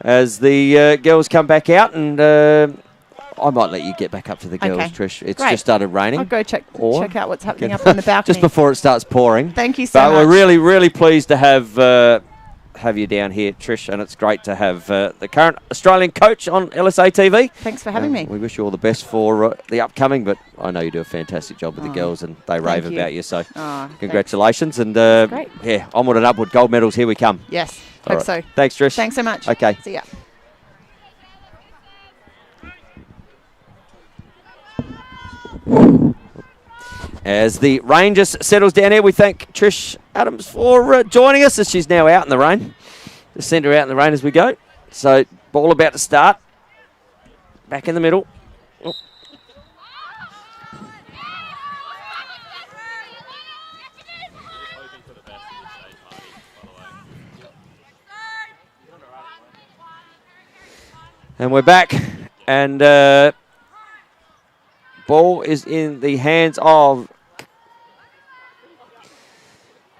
as the girls come back out, and I might let you get back up to the girls, Okay. Trish. It's Great. just started raining. I'll go check out what's happening Okay. up on the balcony. Just before it starts pouring. Thank you so But much. we're really, really pleased to have you down here, Trish, and it's great to have the current Australian coach on LSA TV. Thanks for having me. We wish you all the best for the upcoming, but I know you do a fantastic job with the girls, and they rave thank you. about you, so Oh, congratulations. And great. yeah, onward and upward, gold medals, here we come. Yes, All hope right. so. Thanks, Trish. Thanks so much. Okay. See ya. As the rain just settles down here, we thank Trish Adams for joining us, as she's now out in the rain. Just send her out in the rain as we go. So, ball about to start. Back in the middle. Oh. And we're back. And ball is in the hands of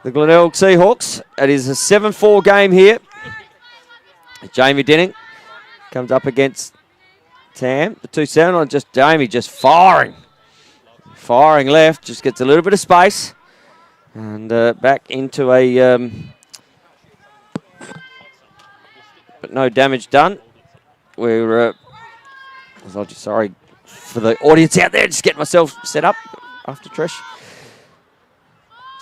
the Glenelg Seahawks. It is a 7-4 game here. Jamie Denning comes up against Tam. The 2-7 on just Jamie just firing. Firing left, just gets a little bit of space. And back into a... but no damage done. We're... sorry for the audience out there. Just getting myself set up after Trish.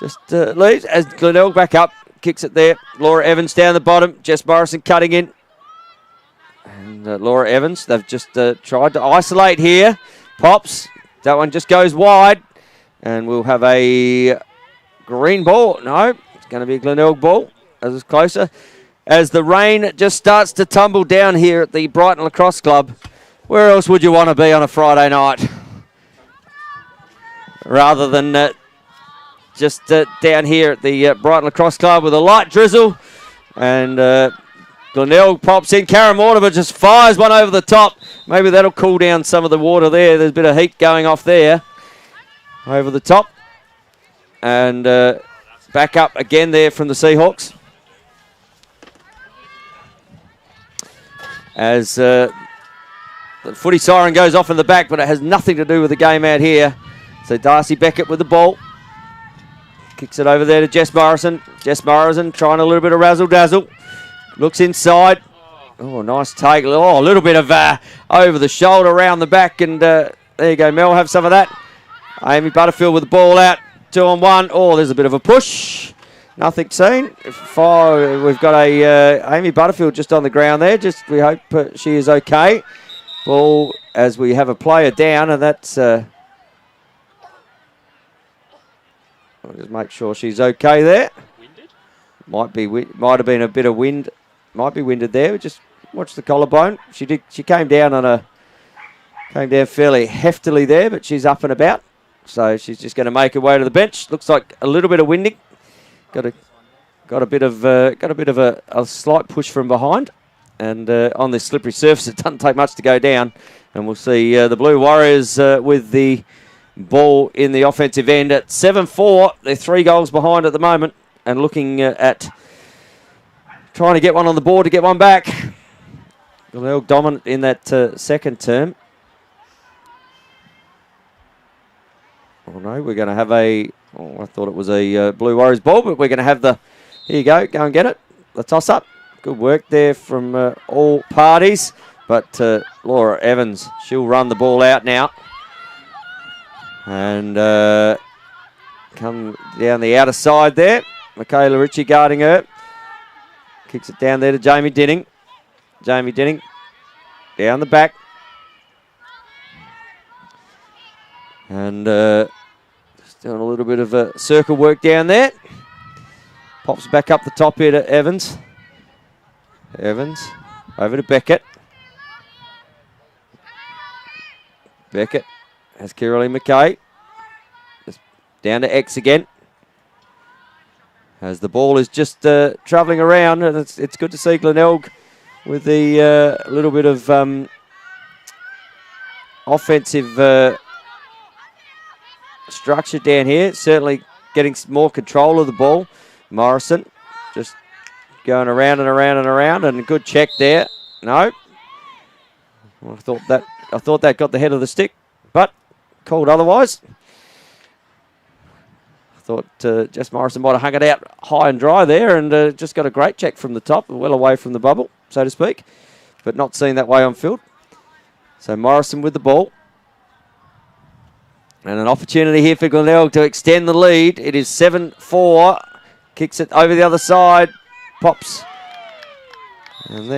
Just leaves as Glenelg back up. Kicks it there. Laura Evans down the bottom. Jess Morrison cutting in. And Laura Evans, they've just tried to isolate here. Pops. That one just goes wide. And we'll have a green ball. No, it's going to be a Glenelg ball as it's closer. As the rain just starts to tumble down here at the Brighton Lacrosse Club. Where else would you want to be on a Friday night? Rather than just down here at the Brighton Lacrosse Club with a light drizzle. And Glenelg pops in. Karen Mortimer just fires one over the top. Maybe that'll cool down some of the water there. There's a bit of heat going off there. Over the top. And back up again there from the Seahawks. As the footy siren goes off in the back, but it has nothing to do with the game out here. So Darcy Beckett with the ball. Kicks it over there to Jess Morrison. Jess Morrison trying a little bit of razzle-dazzle. Looks inside. Oh, nice take. Oh, a little bit of over the shoulder, around the back. And there you go, Mel. Have some of that. Amy Butterfield with the ball out. 2-on-1. Oh, there's a bit of a push. Nothing seen. We've got a Amy Butterfield just on the ground there. We hope she is okay. Ball as we have a player down, and that's... I'll just make sure she's okay there. Winded? Might have been a bit of wind. Might be winded there. We just watch the collarbone. She came down fairly heftily there, but she's up and about. So she's just going to make her way to the bench. Looks like a little bit of winding. Got a bit of a slight push from behind, and on this slippery surface, it doesn't take much to go down. And we'll see the Blue Warriors with the ball in the offensive end at 7-4. They're 3 goals behind at the moment, and looking at trying to get one on the board to get one back. Glenelg dominant in that second term. Oh no, we're going to have I thought it was a Blue Warriors ball, but we're going to have here you go and get it. The toss up. Good work there from all parties. But Laura Evans, she'll run the ball out now. And come down the outer side there. Michaela Ritchie guarding her. Kicks it down there to Jamie Dinning. Jamie Dinning down the back. And just doing a little bit of circle work down there. Pops back up the top here to Evans. Evans over to Beckett. Beckett has Kiralee McKay. Just down to X again. As the ball is just travelling around, and it's good to see Glenelg with the little bit of offensive structure down here. Certainly getting more control of the ball. Morrison just going around and around and around, and a good check there. No, I thought that got the head of the stick, but called otherwise. I thought Jess Morrison might have hung it out high and dry there, and just got a great check from the top, well away from the bubble, so to speak, but not seen that way on field. So Morrison with the ball. And an opportunity here for Glenelg to extend the lead. It is 7-4. Kicks it over the other side. Pops. And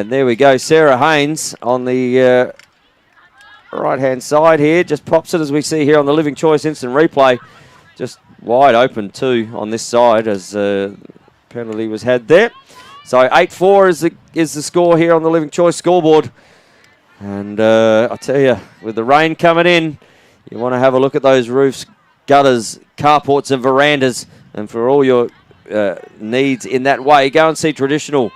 there we go. Sarah Haynes on the right-hand side here. Just pops it as we see here on the Living Choice instant replay. Just wide open too on this side as penalty was had there. So 8-4 is the score here on the Living Choice scoreboard. And I tell you, with the rain coming in, you want to have a look at those roofs, gutters, carports and verandas. And for all your needs in that way, go and see Traditional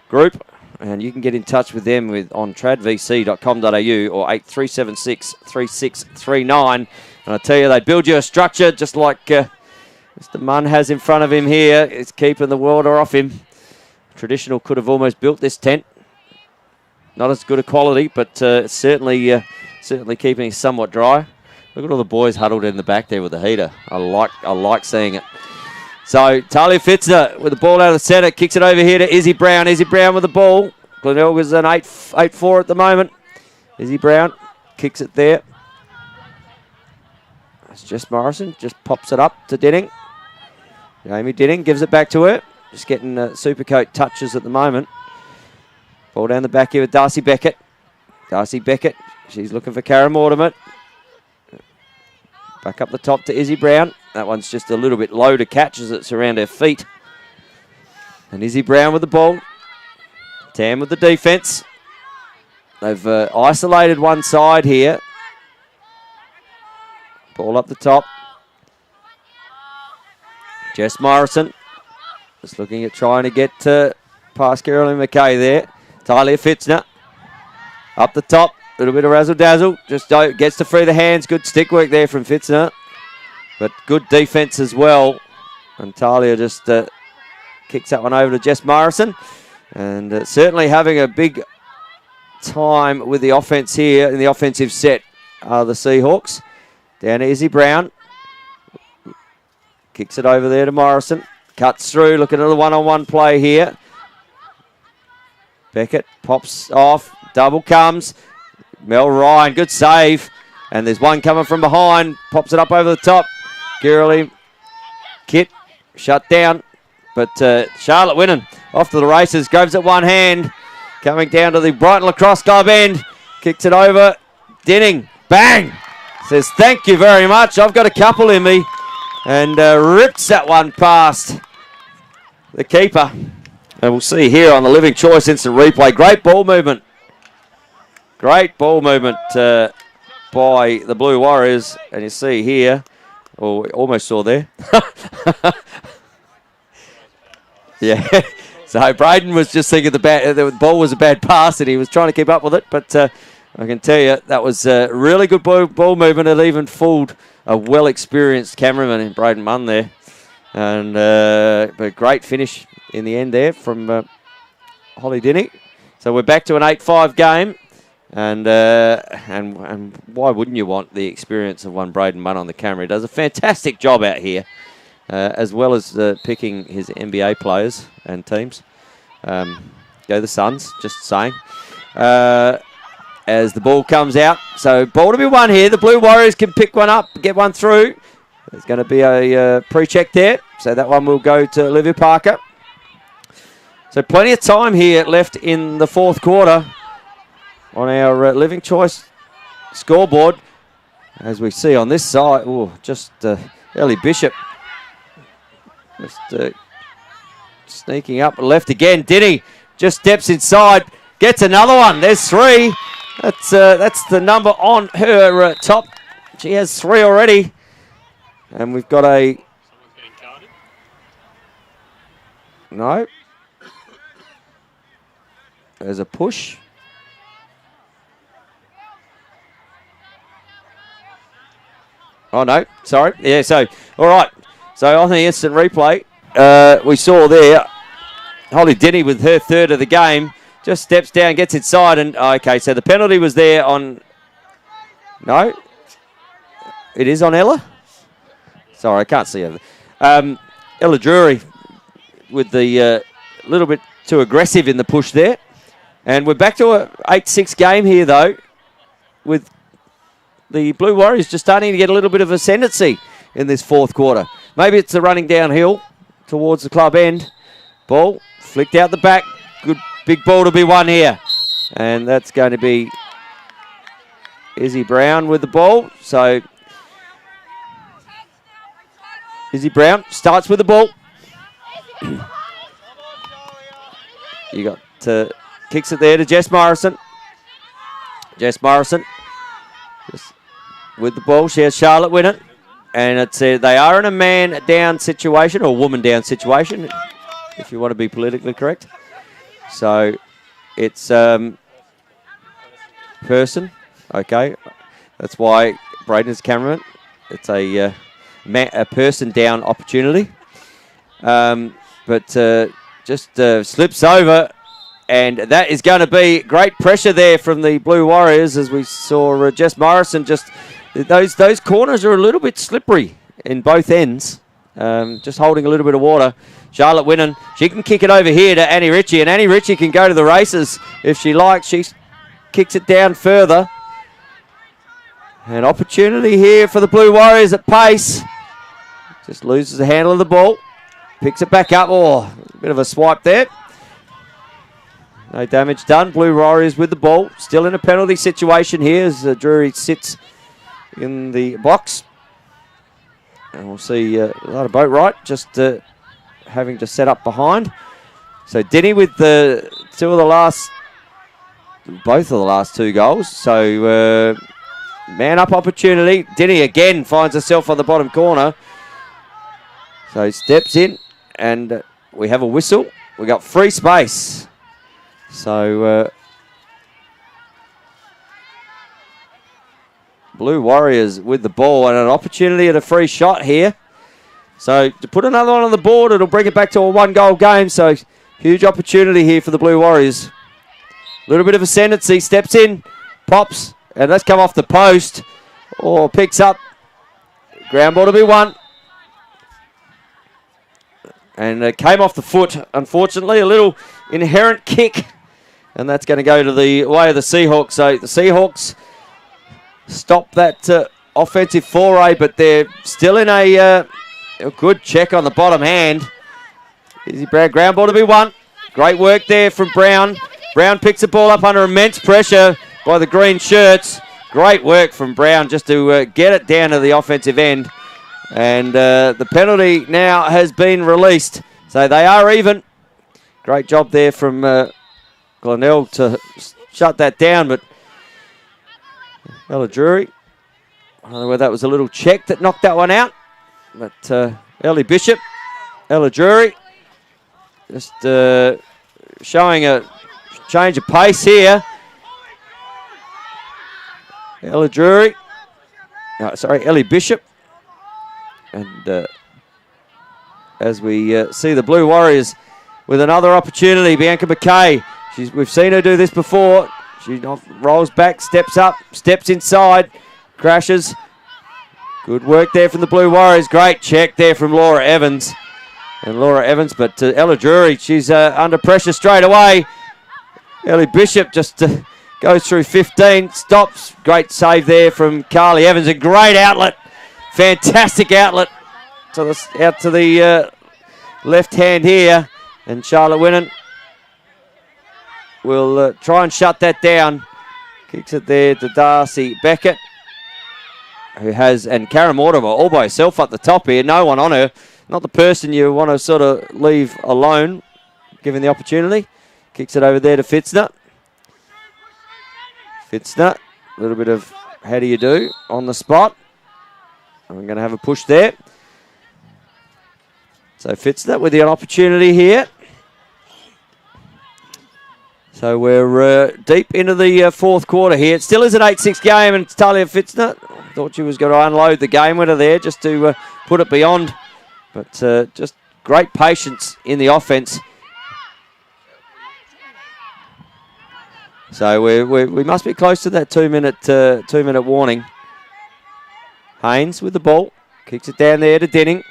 Group. And you can get in touch with them on tradvc.com.au or 8376 3639. And I tell you, they build you a structure just like Mr. Munn has in front of him here. It's keeping the water off him. Traditional could have almost built this tent. Not as good a quality, but certainly keeping it somewhat dry. Look at all the boys huddled in the back there with the heater. I like seeing it. So Talia Fitzner with the ball out of the centre, kicks it over here to Izzy Brown. Izzy Brown with the ball. Glenelg is an 8-4 at the moment. Izzy Brown kicks it there. That's Jess Morrison, just pops it up to Dinning. Jamie Dinning gives it back to her. Just getting Supercoat touches at the moment. Ball down the back here with Darcy Beckett. Darcy Beckett, she's looking for Karen Mortimer. Back up the top to Izzy Brown. That one's just a little bit low to catch as it's around her feet. And Izzy Brown with the ball. Tam with the defence. They've isolated one side here. Ball up the top. Jess Morrison. Just looking at trying to get past Kiralee McKay there. Talia Fitzner. Up the top. A little bit of razzle-dazzle. Just gets to free the hands. Good stick work there from Fitzner. But good defence as well. And Talia just kicks that one over to Jess Morrison. And certainly having a big time with the offence here in the offensive set are the Seahawks. Down to Izzy Brown. Kicks it over there to Morrison. Cuts through. Looking at the one-on-one play here. Beckett pops off. Double comes. Mel Ryan, good save. And there's one coming from behind. Pops it up over the top. Kiralee Kit shut down. But Charlotte Winnan off to the races. Grabs it one hand. coming down to the Brighton Lacrosse Club end. Kicks it over. Denning. Bang! Says, thank you very much. I've got a couple in me. And rips that one past the keeper. And we'll see here on the Living Choice instant replay. Great ball movement. Great ball movement by the Blue Warriors. And you see here, or almost saw there. Yeah. So Braden was just thinking the ball was a bad pass and he was trying to keep up with it. But I can tell you that was a really good ball movement. It even fooled a well-experienced cameraman in Braden Munn there. And but great finish in the end there from Holly Dinny. So we're back to an 8-5 game. And why wouldn't you want the experience of one Braden Munn on the camera? He does a fantastic job out here, as well as picking his NBA players and teams. Go the Suns, just saying. As the ball comes out. So ball to be won here. The Blue Warriors can pick one up, get one through. There's going to be a pre-check there. So that one will go to Olivia Parker. So plenty of time here left in the fourth quarter on our Living Choice scoreboard. As we see on this side, just Ellie Bishop just sneaking up left again. Denny just steps inside, gets another one. There's three. That's the number on her top. She has three already. And we've got a... No. There's a push. Oh, no. Sorry. Yeah, so, all right. So on the instant replay, we saw there Holly Denny with her third of the game. Just steps down, gets inside, and okay, so the penalty was there on... No? It is on Ella? Sorry, I can't see her. Ella Drury with the little bit too aggressive in the push there. And we're back to a 8-6 game here, though, with the Blue Warriors just starting to get a little bit of ascendancy in this fourth quarter. Maybe it's the running downhill towards the club end. Ball flicked out the back. Good big ball to be won here. And that's going to be Izzy Brown with the ball. So Izzy Brown starts with the ball. You got kicks it there to Jess Morrison. Jess Morrison just with the ball. She has Charlotte win it. And it's they are in a man down situation or woman down situation, if you want to be politically correct. So it's person. Okay. That's why Braden's cameraman. It's a person down opportunity. But just slips over. And that is going to be great pressure there from the Blue Warriors, as we saw Jess Morrison. Just those corners are a little bit slippery in both ends. Just holding a little bit of water. Charlotte Winnan, she can kick it over here to Annie Ritchie, and Annie Ritchie can go to the races if she likes. She kicks it down further. An opportunity here for the Blue Warriors at pace. Just loses the handle of the ball. Picks it back up. Oh, a bit of a swipe there. No damage done. Blue Warriors with the ball. Still in a penalty situation here as Drury sits in the box. And we'll see a lot of boat right. Just having to set up behind. So Denny with both of the last two goals. So man up opportunity. Denny again finds herself on the bottom corner. So steps in and we have a whistle. We got free space. So Blue Warriors with the ball and an opportunity at a free shot here. So to put another one on the board, it'll bring it back to a one-goal game. So huge opportunity here for the Blue Warriors. A little bit of ascendancy, steps in, pops, and that's come off the post. Or picks up. Ground ball to be won. And it came off the foot, unfortunately. A little inherent kick. And that's going to go to the way of the Seahawks. So the Seahawks stop that offensive foray, but they're still in a good check on the bottom hand. Izzy Brown, ground ball to be won. Great work there from Brown. Brown picks the ball up under immense pressure by the green shirts. Great work from Brown just to get it down to the offensive end. And the penalty now has been released. So they are even. Great job there from Glenelg to shut that down. But Ella Drury, I don't know whether that was a little check that knocked that one out. But Ellie Bishop, Ella Drury, just showing a change of pace here. Ella Drury, Ellie Bishop. And as we see the Blue Warriors with another opportunity, Bianca McKay. We've seen her do this before. She rolls back, steps up, steps inside, crashes. Good work there from the Blue Warriors. Great check there from Laura Evans. But Ella Drury, she's under pressure straight away. Ellie Bishop just goes through 15, stops. Great save there from Carly Evans. A great outlet. Fantastic outlet out to the left hand here. And Charlotte Winnan will try and shut that down. Kicks it there to Darcy Beckett, and Karen Mortimer all by herself up the top here. No one on her. Not the person you want to sort of leave alone, given the opportunity. Kicks it over there to Fitzner. A little bit of how do you do on the spot. I'm going to have a push there. So Fitzner with the opportunity here. So we're deep into the fourth quarter here. It still is an 8-6 game, and it's Talia Fitzner. Thought she was going to unload the game winner there just to put it beyond. But just great patience in the offense. So we must be close to that 2 minute warning. Haynes with the ball. Kicks it down there to Denning.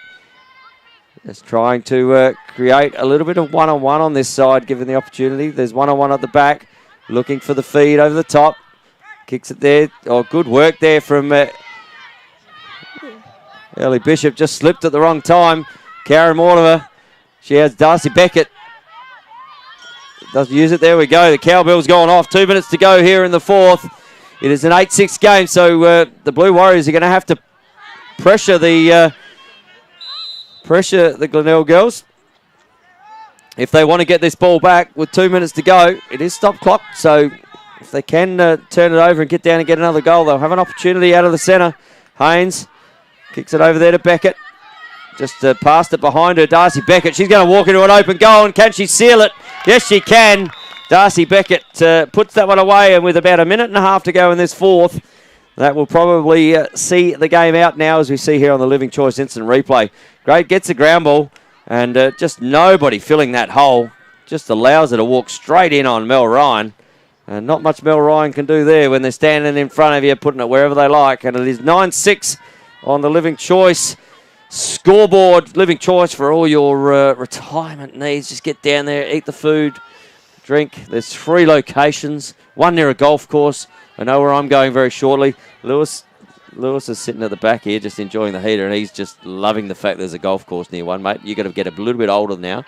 Just trying to create a little bit of one-on-one on this side, given the opportunity. There's one-on-one at the back. Looking for the feed over the top. Kicks it there. Oh, good work there from Ellie Bishop. Just slipped at the wrong time. Karen Mortimer. She has Darcy Beckett. Doesn't use it. There we go. The cowbell's gone off. 2 minutes to go here in the fourth. It is an 8-6 game, so the Blue Warriors are going to have to pressure the Glenelg girls if they want to get this ball back with 2 minutes to go. It is stop clock, so if they can turn it over and get down and get another goal, they'll have an opportunity out of the centre. Haynes kicks it over there to Beckett. Just passed it behind her. Darcy Beckett, she's going to walk into an open goal, and can she seal it? Yes, she can. Darcy Beckett puts that one away, and with about a minute and a half to go in this fourth, that will probably see the game out now, as we see here on the Living Choice Instant Replay. Great, gets the ground ball, and just nobody filling that hole. Just allows her to walk straight in on Mel Ryan. And not much Mel Ryan can do there when they're standing in front of you, putting it wherever they like. And it is 9-6 on the Living Choice scoreboard. Living Choice for all your retirement needs. Just get down there, eat the food, drink. There's 3 locations, one near a golf course. I know where I'm going very shortly. Lewis is sitting at the back here just enjoying the heater, and he's just loving the fact there's a golf course near one, mate. You've got to get a little bit older now.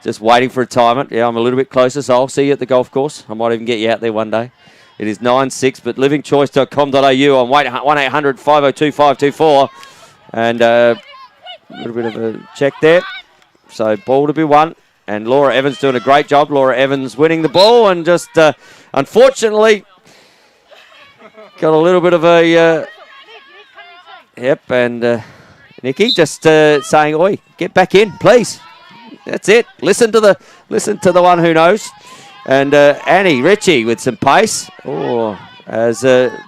Just waiting for retirement. Yeah, I'm a little bit closer, so I'll see you at the golf course. I might even get you out there one day. It is 9-6, but livingchoice.com.au on 1-800-502-524. And a little bit of a check there. So ball to be won. And Laura Evans doing a great job. Laura Evans winning the ball, and just unfortunately got a little bit of a yep. And Nikki just saying, "Oi, get back in, please." That's it. Listen to the one who knows. And Annie Ritchie with some pace. Oh, as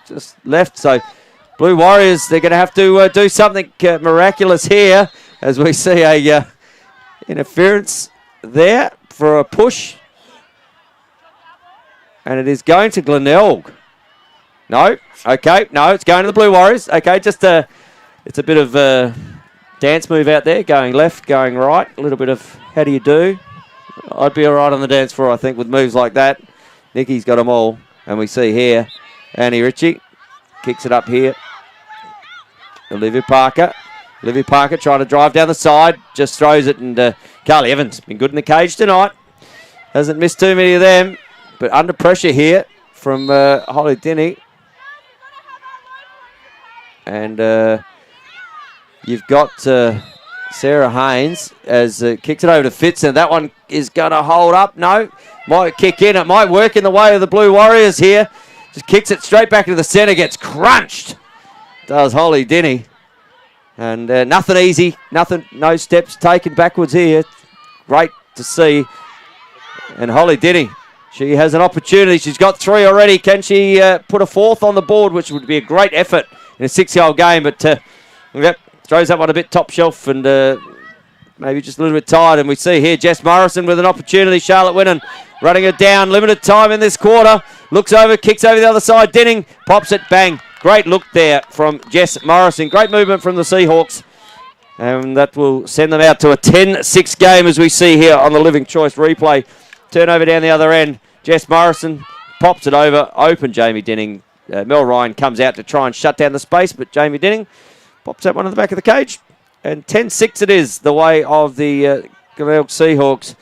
just left. So Blue Warriors, they're going to have to do something miraculous here, as we see a interference there for a push. And it is going to Glenelg. No. Okay. No, it's going to the Blue Warriors. Okay, just it's a bit of a dance move out there, going left, going right. A little bit of how do you do? I'd be all right on the dance floor, I think, with moves like that. Nikki's got them all. And we see here, Annie Ritchie kicks it up here. Olivia Parker trying to drive down the side. Just throws it, and Carly Evans been good in the cage tonight. Hasn't missed too many of them. but under pressure here from Holly Denny. And you've got Sarah Haynes as kicks it over to Fitz, and that one is going to hold up. No, might kick in. It might work in the way of the Blue Warriors here. Just kicks it straight back into the centre, gets crunched. Does Holly Denny. And nothing easy, no steps taken backwards here. Great to see. And Holly Denny, she has an opportunity. She's got 3 already. Can she put a 4th on the board, which would be a great effort in a 6-year-old game, but yep, throws that one a bit top shelf and maybe just a little bit tired. And we see here Jess Morrison with an opportunity. Charlotte Winnan running it down. Limited time in this quarter. Looks over, kicks over the other side. Denning pops it, bang. Great look there from Jess Morrison. Great movement from the Seahawks. And that will send them out to a 10-6 game as we see here on the Living Choice replay. Turnover down the other end. Jess Morrison pops it over. Open Jamie Denning. Mel Ryan comes out to try and shut down the space, but Jamie Denning pops that one in the back of the cage. And 10-6 it is, the way of the Glenelg Seahawks.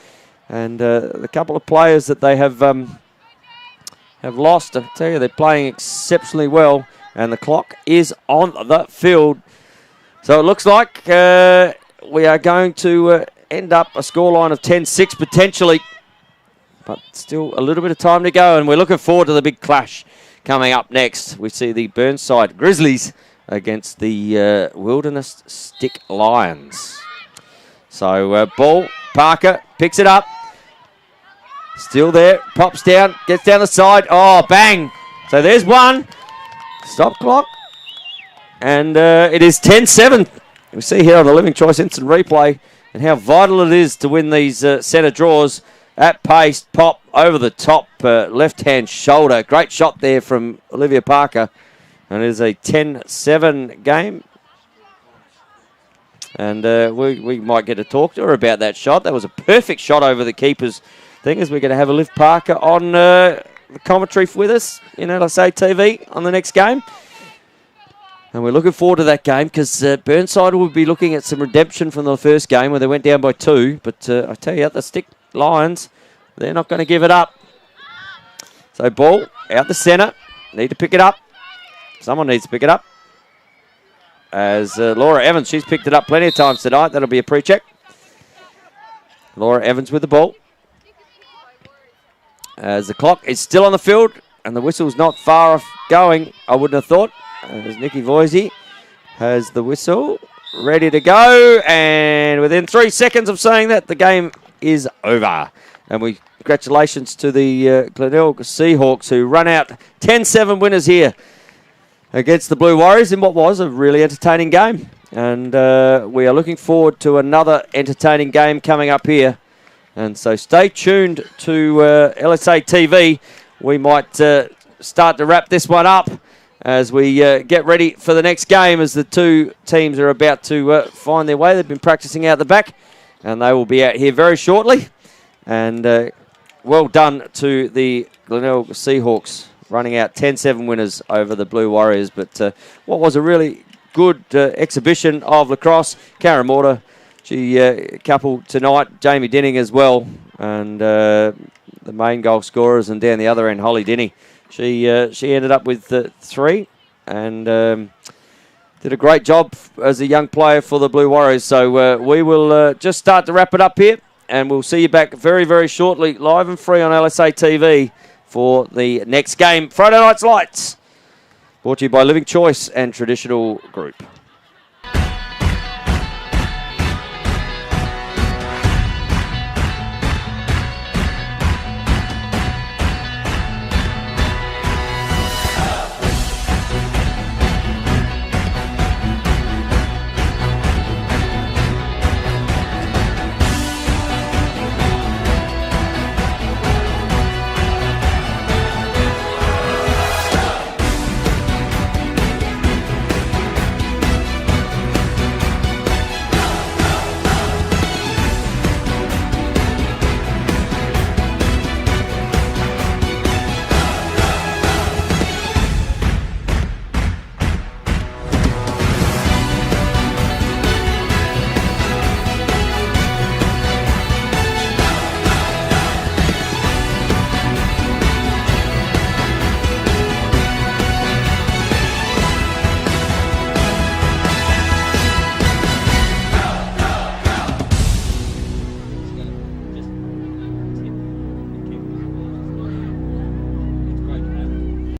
And the couple of players that they have lost, I tell you, they're playing exceptionally well. And the clock is on the field. So it looks like we are going to end up a scoreline of 10-6 potentially. But still a little bit of time to go. And we're looking forward to the big clash coming up next. We see the Burnside Grizzlies against the Wilderness Stick Lions. So ball, Parker picks it up. Still there, pops down, gets down the side. Oh, bang. So there's one. Stop clock. And it is 10-7. We see here on the Living Choice instant replay and how vital it is to win these centre draws at pace. Pop over the top, left-hand shoulder. Great shot there from Olivia Parker. And it is a 10-7 game. And we might get to talk to her about that shot. That was a perfect shot over the keeper's thing, as we're going to have Liv Parker on the commentary with us in LSA TV on the next game. And we're looking forward to that game because Burnside will be looking at some redemption from the first game where they went down by 2. But I tell you, the Stick Lions, they're not going to give it up. So ball out the centre. Need to pick it up. Someone needs to pick it up. As Laura Evans, she's picked it up plenty of times tonight. That'll be a pre-check. Laura Evans with the ball. As the clock is still on the field and the whistle's not far off going, I wouldn't have thought. As Nikki Voisey has the whistle ready to go. And within 3 seconds of saying that, the game is over. And congratulations to the Glenelg Seahawks who run out 10-7 winners here against the Blue Warriors in what was a really entertaining game. And we are looking forward to another entertaining game coming up here. And so stay tuned to LSA TV. We might start to wrap this one up as we get ready for the next game, as the two teams are about to find their way. They've been practicing out the back, and they will be out here very shortly. And well done to the Glenelg Seahawks, running out 10-7 winners over the Blue Warriors. But what was a really good exhibition of lacrosse. Karen Mortar, she couple tonight, Jamie Denning as well, and the main goal scorers, and down the other end, Holly Denny. She ended up with 3 and did a great job as a young player for the Blue Warriors. So we will just start to wrap it up here, and we'll see you back very, very shortly, live and free on LSA TV for the next game. Friday Night's Lights, brought to you by Living Choice and Traditional Group.